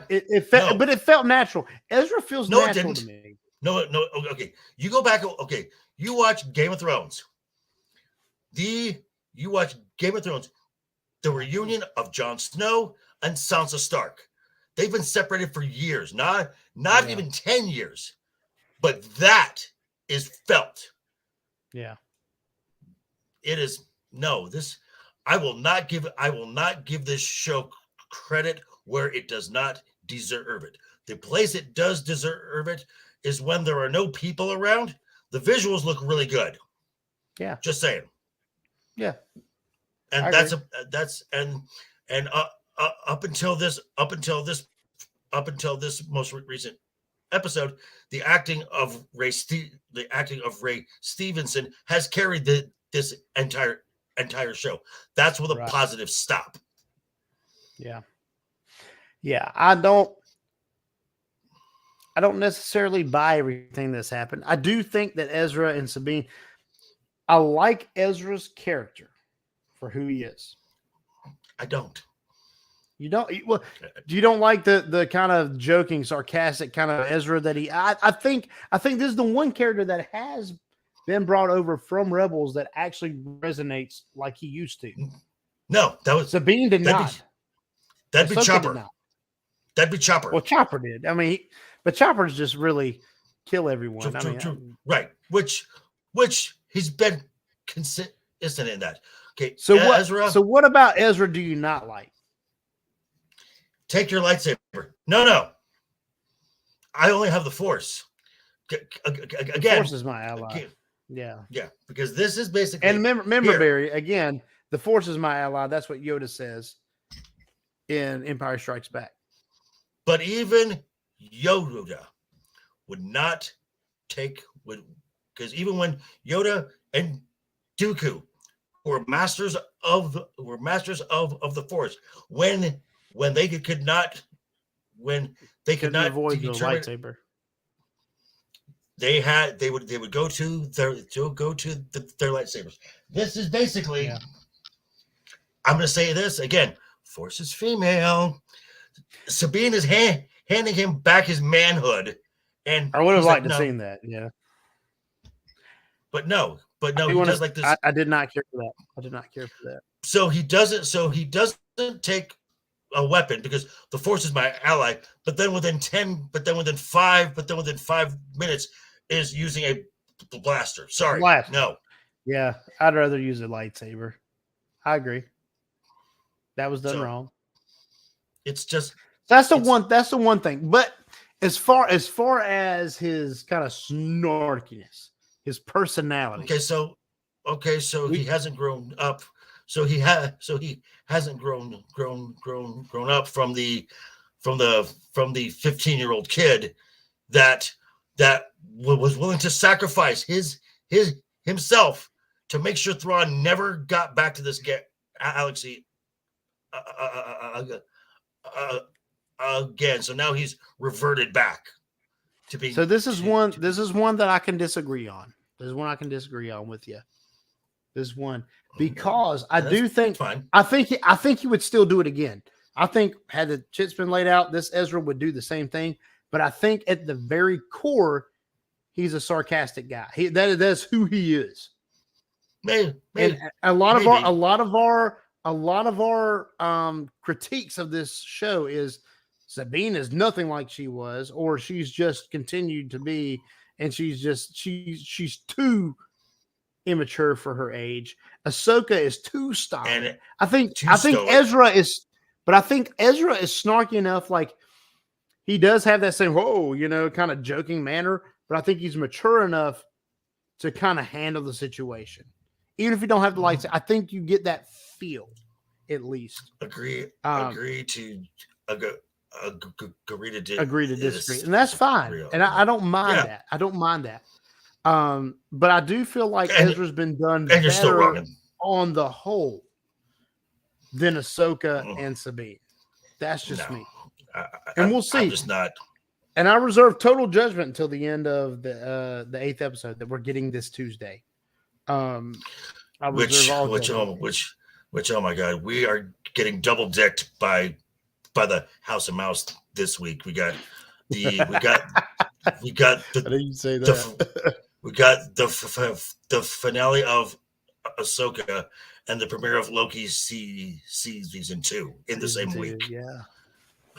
A: It felt natural. Ezra feels natural to me.
B: No. Okay, you go back. Okay, you watch Game of Thrones. You watch Game of Thrones, the reunion of Jon Snow and Sansa Stark. They've been separated for years, not even 10 years, but that is felt.
A: Yeah,
B: it is. No, this I will not give this show credit where it does not deserve it. The place it does deserve it is when there are no people around. The visuals look really good.
A: Yeah,
B: just saying.
A: Yeah,
B: and up until this most recent episode, the acting of Ray Stevenson has carried this entire show. That's where the positives stop.
A: Yeah. I don't necessarily buy everything that's happened. I do think that Ezra and Sabine. I like Ezra's character for who he is.
B: I don't.
A: You don't? Well, you don't like the kind of joking, sarcastic kind of Ezra that he? I think this is the one character that has been brought over from Rebels that actually resonates like he used to.
B: No, that was
A: Sabine did
B: that'd
A: not.
B: that'd be
A: Ahsoka
B: Chopper.
A: did not.
B: That'd be Chopper.
A: Well, Chopper did. I mean, but Chopper's just really kill everyone. I mean,
B: Right. Which he's been consistent in that. Okay.
A: so what?
B: Ezra,
A: So what about Ezra? Do you not like?
B: take your lightsaber. No. I only have the Force. Again,
A: Force is my ally. Yeah.
B: Yeah, because this is basically.
A: And remember,
B: here.
A: Barry, again, the Force is my ally. That's what Yoda says in Empire Strikes Back.
B: But even Yoda would not because even when Yoda and Dooku were masters of the Force, when they could not
A: Avoid the
B: determine,
A: lightsaber.
B: they would go to their lightsabers. This is basically.
A: Yeah.
B: I'm going to say this again. Force is female. Sabine is handing him back his manhood, and
A: I would have liked to
B: no.
A: seen that. Yeah.
B: But no, he does like this.
A: I did not care for that. I did not care for that.
B: So he doesn't take a weapon because the Force is my ally. But then within 5 minutes is using a blaster. Sorry, no.
A: Yeah, I'd rather use a lightsaber. I agree. That was done wrong.
B: It's just
A: that's the one thing. But as far as his kind of snarkiness, his personality.
B: Okay, so he hasn't grown up. So he hasn't grown up from the 15-year-old kid that was willing to sacrifice himself to make sure Thrawn never got back to this galaxy again. So now he's reverted back to being.
A: So this is one that I can disagree on. There's one I can disagree on with you. This one because I do think
B: fine.
A: I think he would still do it again. I think had the chips been laid out, this Ezra would do the same thing. But I think at the very core, he's a sarcastic guy. That's who he is.
B: Maybe.
A: And a lot of our critiques of this show is Sabine is nothing like she was, or she's just continued to be, and she's too immature for her age. Ahsoka is too stubborn. I think Ezra is snarky enough. Like he does have that same kind of joking manner, but I think he's mature enough to kind of handle the situation. Even if you don't have the lights, I think you get that feel at least.
B: Agree to
A: disagree, and that's fine. And I don't mind that. I don't mind that. But I do feel like Ezra's been done better
B: you're still wrong
A: on the whole than Ahsoka and Sabine. That's just me. And we'll see.
B: I'm just not.
A: And I reserve total judgment until the end of the 8th episode that we're getting this Tuesday.
B: Which oh my god, we are getting double dicked by the House of Mouse this week. We got the
A: I didn't say that.
B: We got the finale of Ahsoka and the premiere of Loki season 2 in the same week.
A: Yeah,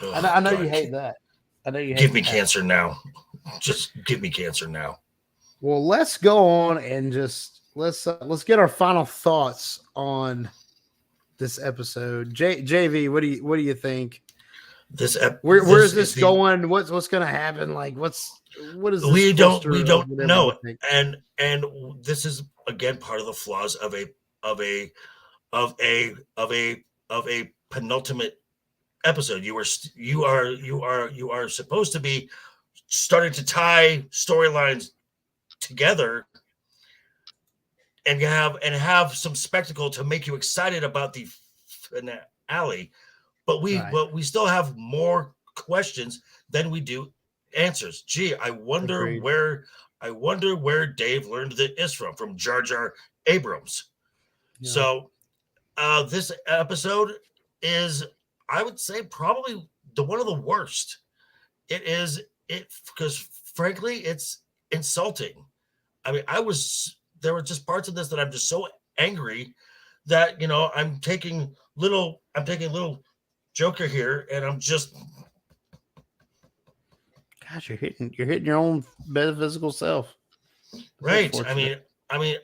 B: oh,
A: I know you hate that. I know you hate.
B: Give me cancer now. Just give me cancer now.
A: Well, let's go on and just let's get our final thoughts on this episode. JV, what do you think? Where is this going? What's going to happen? Like what is this?
B: We don't know. And this is again part of the flaws of a penultimate episode. You are supposed to be starting to tie storylines together and have some spectacle to make you excited about the finale. But we still have more questions than we do answers. Gee, I wonder where Dave learned this from Jar Jar Abrams. Yeah. So this episode is, I would say, probably one of the worst. Because frankly, it's insulting. I mean, there were just parts of this that I'm just so angry that I'm taking little Joker here, and I'm just
A: Gosh, you're hitting your own metaphysical self. That's
B: right.
A: unfortunate.
B: I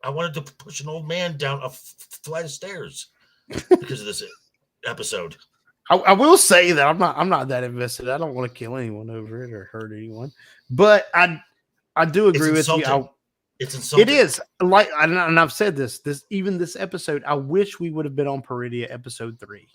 B: wanted to push an old man down a flight of stairs because of this episode.
A: I will say that I'm not that invested. I don't want to kill anyone over it or hurt anyone, but I do agree with you.
B: It's insulting.
A: It is like, and I've said this episode. I wish we would have been on Peridia episode 3.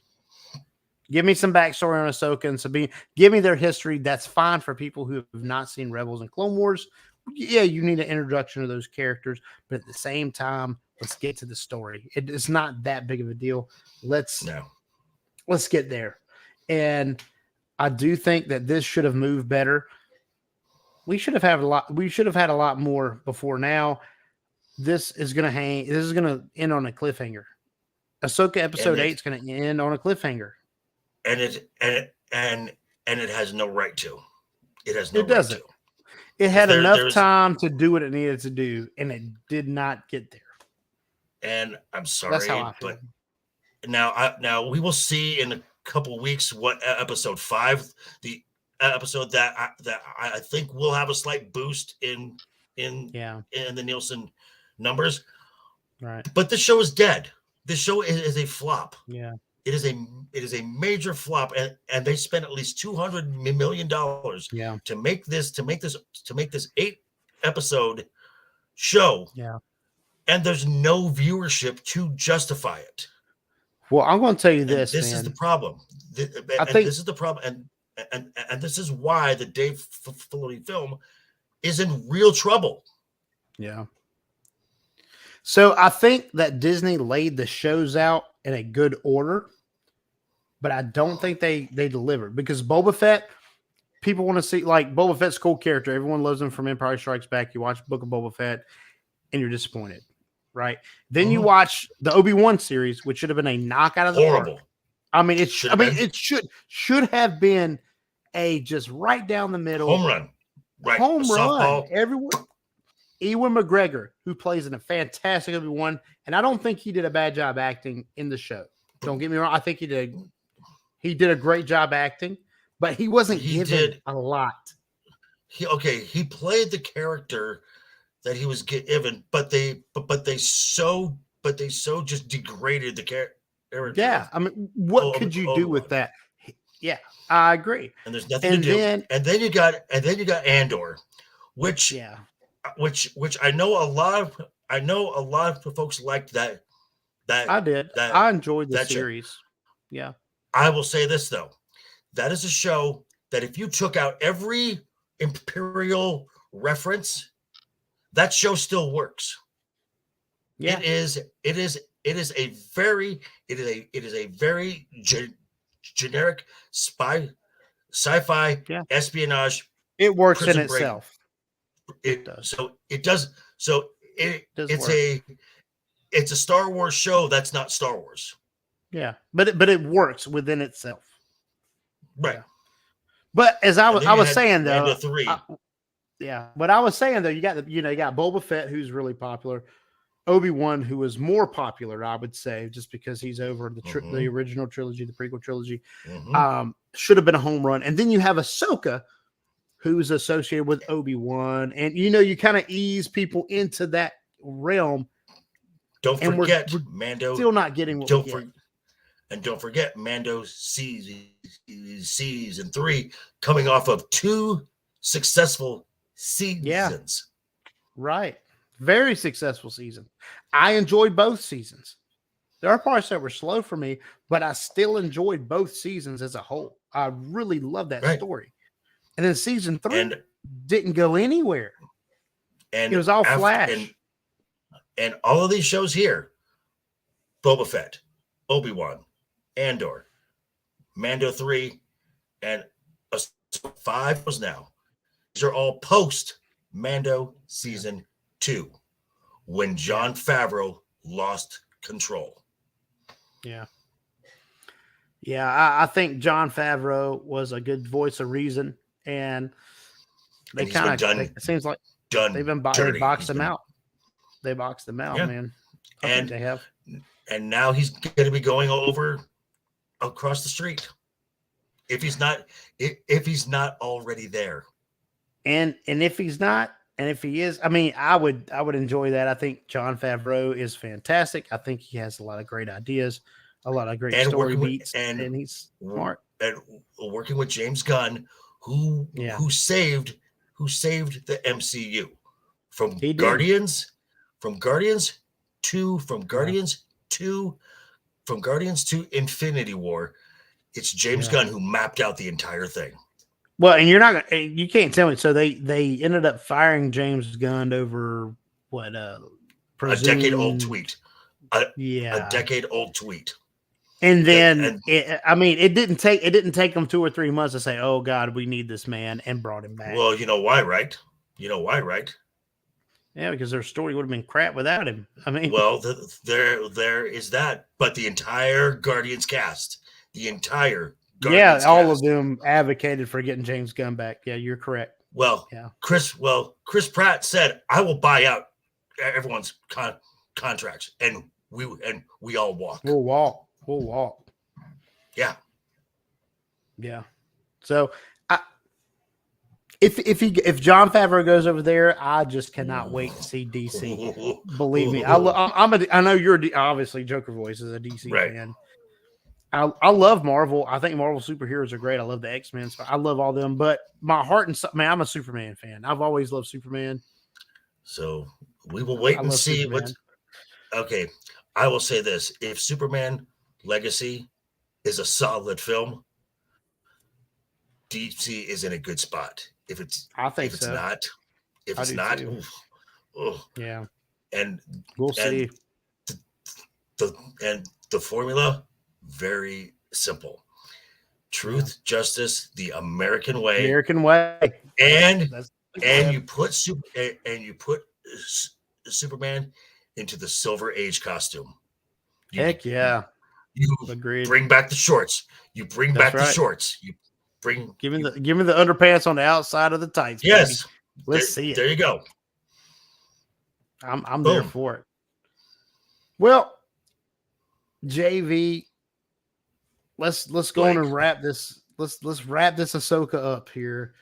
A: Give me some backstory on Ahsoka and Sabine. Give me their history. That's fine for people who have not seen Rebels and Clone Wars. Yeah, you need an introduction to those characters, but at the same time, let's get to the story. It's not that big of a deal. Let's get there. And I do think that this should have moved better. We should have had a lot more before now. This is going to end on a cliffhanger. Ahsoka episode 8 is going to end on a cliffhanger.
B: And it has no right to. It has no
A: it doesn't.
B: Right to.
A: It had enough time to do what it needed to do, and it did not get there.
B: And I'm sorry,
A: that's how I feel.
B: But now we will see in a couple weeks what episode 5, the episode that I think will have a slight boost in the Nielsen numbers.
A: Right.
B: But this show is dead. This show is a flop.
A: Yeah.
B: It is a major flop, and they spent at least $200 million to make this 8 episode show.
A: Yeah.
B: And there's no viewership to justify it.
A: Well, I'm going to tell you this.
B: This is the problem. I think this is the problem, and this is why the Dave Filoni film is in real trouble.
A: Yeah. So I think that Disney laid the shows out in a good order, but I don't think they delivered, because Boba Fett, people want to see, like, Boba Fett's cool character. Everyone loves him from Empire Strikes Back. You watch Book of Boba Fett and you're disappointed, right? Then you watch the Obi-Wan series, which should have been a knockout of the
B: horrible.
A: park. It should have been a just right down the middle
B: home run. Right.
A: Home run. Everyone. Ewan McGregor, who plays in a fantastic Obi-Wan, and I don't think he did a bad job acting in the show. Don't get me wrong. I think he did a great job acting, but he wasn't given a lot.
B: He played the character that he was given, but they so just degraded the character.
A: Yeah, I mean, what could you do with that? Yeah, I agree.
B: And there's nothing to do. And then you got Andor, which I know a lot of folks liked that.
A: I did. I enjoyed the series. Show. Yeah.
B: I will say this though, that is a show that if you took out every Imperial reference, that show still works.
A: Yeah.
B: It is a very generic sci-fi espionage.
A: It works in itself.
B: It does. So it does. So it's a Star Wars show that's not Star Wars.
A: Yeah, but it works within itself.
B: Right.
A: Yeah. But as I was saying though, but I was saying though, you got Boba Fett, who's really popular. Obi-Wan, who is more popular, I would say, just because he's over the original trilogy, the prequel trilogy, should have been a home run. And then you have Ahsoka, who's associated with Obi-Wan, and you kind of ease people into that realm.
B: Don't forget, Mando
A: still not getting what we get.
B: And don't forget, Mando season 3 coming off of 2 successful seasons.
A: Yeah. Right. Very successful season. I enjoyed both seasons. There are parts that were slow for me, but I still enjoyed both seasons as a whole. I really love that story. And then season 3 didn't go anywhere. And it was all flash.
B: And all of these shows here, Boba Fett, Obi-Wan, Andor, Mando 3, and 5 was now. These are all post Mando season 2, when Jon Favreau lost control.
A: Yeah. Yeah, I think Jon Favreau was a good voice of reason, and it seems like they boxed him out. They boxed him out, man. I think
B: and
A: they have.
B: and now he's going to be going over across the street if he's not already there.
A: And if he's not, and if he is, I mean, I would enjoy that. I think Jon Favreau is fantastic. I think he has a lot of great ideas, a lot of great
B: And
A: story
B: working with
A: beats, and he's smart.
B: and working with James Gunn, who saved the MCU from
A: He did.
B: Guardians to Infinity War. It's James Gunn who mapped out the entire thing.
A: Well, and you can't tell me. So they ended up firing James Gunn over what?
B: A decade-old tweet. A decade-old tweet.
A: And then, it didn't take them 2 or 3 months to say, "Oh God, we need this man," and brought him back.
B: Well, you know why, right?
A: Yeah, because their story would have been crap without him. I mean,
B: well, there is that, but the entire Guardians cast,
A: all of them advocated for getting James Gunn back. Yeah, you're correct.
B: Well, Chris Pratt said, "I will buy out everyone's contracts, and we all walk.
A: We'll walk.
B: Yeah.
A: So, if Jon Favreau goes over there, I just cannot wait to see DC. Believe me, I know you're obviously Joker Voice is a DC fan. I love Marvel. I think Marvel superheroes are great. I love the X-Men. So I love all them. But my heart and man, I'm a Superman fan. I've always loved Superman.
B: So we will wait and see what. Okay, I will say this: if Superman Legacy is a solid film, DC is in a good spot. If it's not,
A: yeah,
B: and
A: we'll see.
B: The formula, very simple: truth, justice, the American way, and you put Superman into the Silver Age costume.
A: Heck yeah!
B: You
A: agreed.
B: Bring back the shorts. You bring back the shorts. You bring.
A: Give me the underpants on the outside of the tights.
B: Yes,
A: baby. Let's see it.
B: There you go.
A: I'm there for it. Well, JV, let's go on and wrap this. Let's wrap this Ahsoka up here.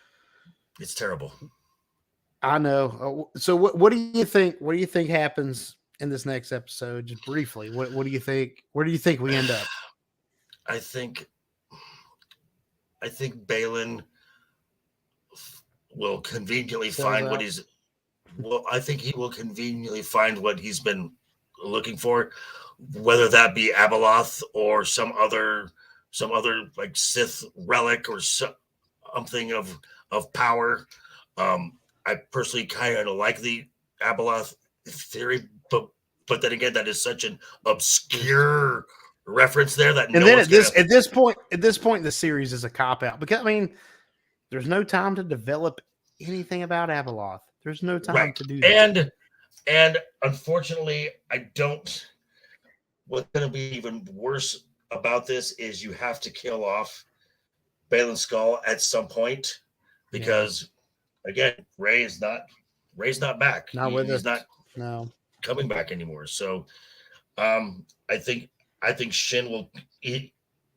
B: It's terrible.
A: I know. So what do you think? What do you think happens in this next episode? Just briefly, what do you think? Where do you think we end up?
B: I think Balin will conveniently find what he's. Well, I think he will conveniently find what he's been looking for, whether that be Abeloth or some other like Sith relic or something of power. I personally kind of like the Abeloth theory, but then again, that is such an obscure reference there that.
A: And then at this point in the series is a cop out because I mean, there's no time to develop anything about Abeloth. There's no time to do that.
B: And unfortunately, I don't. What's going to be even worse about this is you have to kill off Balin's skull at some point because, again, Ray's not back. He's not coming back anymore. So, I think Shin will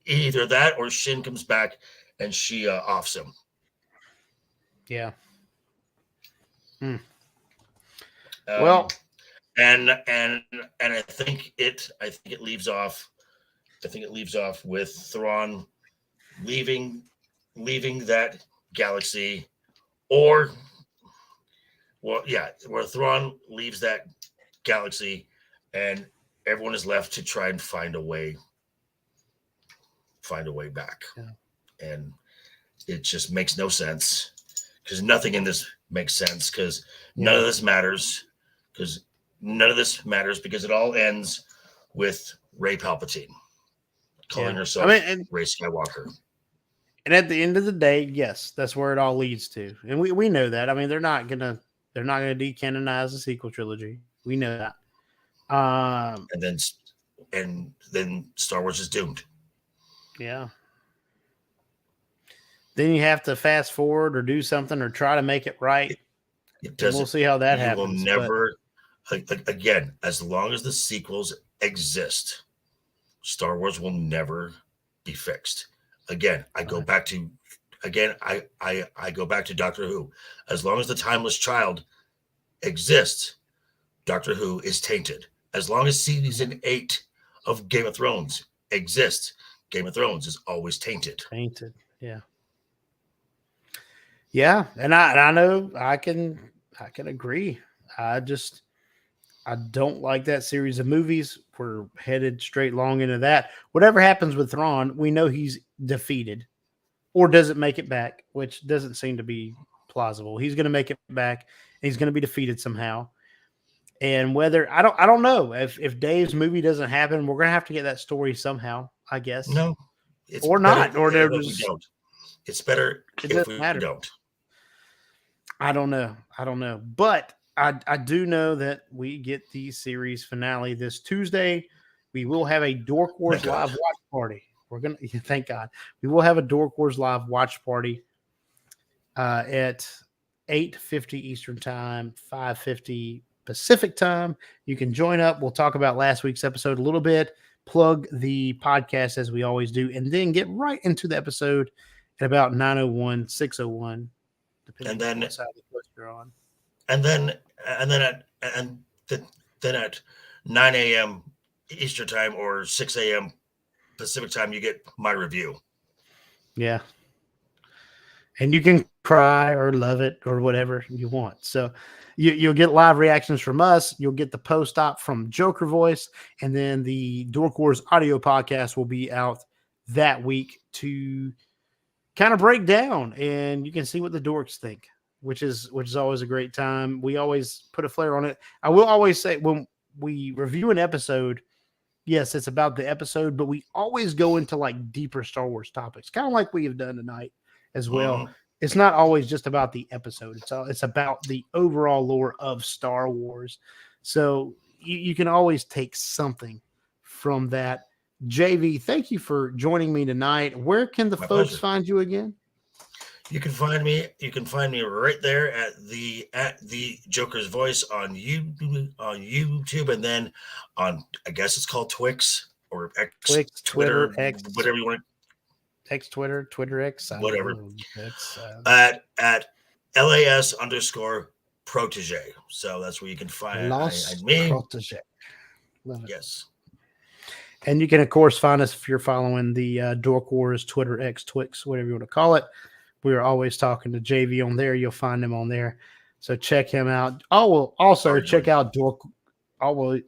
B: either that or Shin comes back and she offs him.
A: Yeah.
B: Well, and I think it leaves off. I think it leaves off with Thrawn leaving that galaxy, where Thrawn leaves that galaxy, and everyone is left to try and find a way back. Yeah. And it just makes no sense because nothing in this makes sense because none of this matters because it all ends with Rey Palpatine calling herself Rey Skywalker.
A: And at the end of the day, yes, that's where it all leads to. And we know that. I mean, they're not gonna decanonize the sequel trilogy. We know that.
B: And then Star Wars is doomed.
A: Yeah. Then you have to fast forward or do something or try to make it right.
B: It doesn't.
A: We'll see how that happens.
B: Again, as long as the sequels exist, Star Wars will never be fixed. Again, I go back to Doctor Who. As long as the Timeless Child exists, Doctor Who is tainted. As long as season 8 of Game of Thrones exists, Game of Thrones is always tainted.
A: Tainted, yeah. Yeah, and I know I can agree. I don't like that series of movies. We're headed straight long into that. Whatever happens with Thrawn, we know he's defeated or doesn't make it back, which doesn't seem to be plausible. He's going to make it back and he's going to be defeated somehow. And whether I don't know if Dave's movie doesn't happen, we're going to have to get that story somehow, I guess.
B: No,
A: or not, or they're
B: just don't. It's better if we don't.
A: I don't know. But I do know that we get the series finale this Tuesday. We will have a Dork Wars live watch party. We're gonna thank God. We will have a Dork Wars live watch party at 8:50 Eastern Time, 5:50 Pacific Time. You can join up. We'll talk about last week's episode a little bit, plug the podcast as we always do, and then get right into the episode at about 9:01, 6:01.
B: And then
A: what side of the quest you're on.
B: And then at 9 a.m. Eastern Time or 6 a.m. Pacific Time, you get my review.
A: Yeah. And you can cry or love it or whatever you want. So you'll get live reactions from us. You'll get the post-op from Joker Voice. And then the Dork Wars audio podcast will be out that week to kind of break down. And you can see what the dorks think, which is always a great time. We always put a flair on it. I will always say when we review an episode, yes, it's about the episode, but we always go into like deeper Star Wars topics, kind of like we have done tonight as well. It's not always just about the episode. It's about the overall lore of Star Wars. So you can always take something from that. JV, thank you for joining me tonight. Where can the folks find you again?
B: You can find me right there at the Joker's Voice on YouTube, and then on, I guess it's called Twix or X, Twitter,
A: X,
B: whatever you want.
A: X, Twitter, X,
B: whatever. At LAS_protege. So that's where you can find me.
A: Protege. Love it.
B: Yes.
A: And you can, of course, find us if you're following the Dork Wars, Twitter, X, Twix, whatever you want to call it. We are always talking to JV on there. You'll find him on there. So check him out. Oh, well, also check out Dork. Oh, well,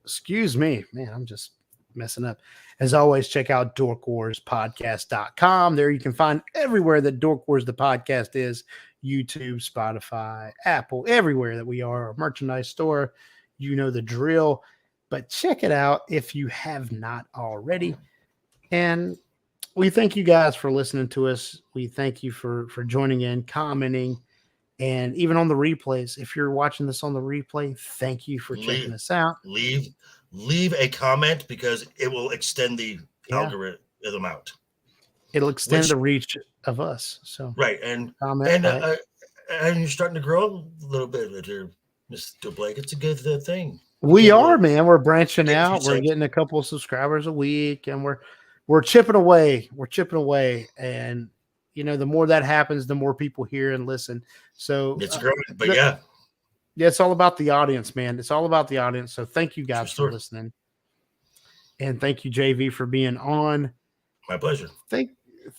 A: excuse me. Man, I'm just messing up. As always, check out dorkwarspodcast.com. There you can find everywhere that Dork Wars, the podcast is. YouTube, Spotify, Apple, everywhere that we are. Our merchandise store. You know the drill. But check it out if you have not already. And we thank you guys for listening to us. We thank you for joining in, commenting, and even on the replays. If you're watching this on the replay, thank you for checking us out.
B: Leave a comment because it will extend the algorithm out.
A: It'll extend the reach of us. So
B: right, and
A: comment,
B: and you're starting to grow a little bit here, Mr. Blake. It's a good thing.
A: We are, man. We're branching out. We're getting a couple of subscribers a week, and we're chipping away. We're chipping away, and the more that happens, the more people hear and listen. So
B: it's growing, but yeah,
A: it's all about the audience, man. It's all about the audience. So thank you guys for listening, and thank you, JV, for being on.
B: My pleasure.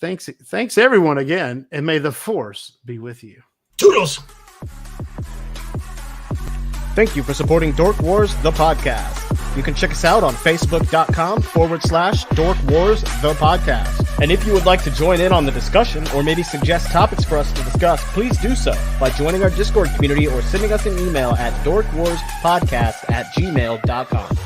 A: Thanks everyone again, and may the Force be with you.
B: Toodles.
G: Thank you for supporting Dork Wars, the podcast. You can check us out on Facebook.com/Dork Wars, the podcast. And if you would like to join in on the discussion or maybe suggest topics for us to discuss, please do so by joining our Discord community or sending us an email at dorkwarspodcast@gmail.com.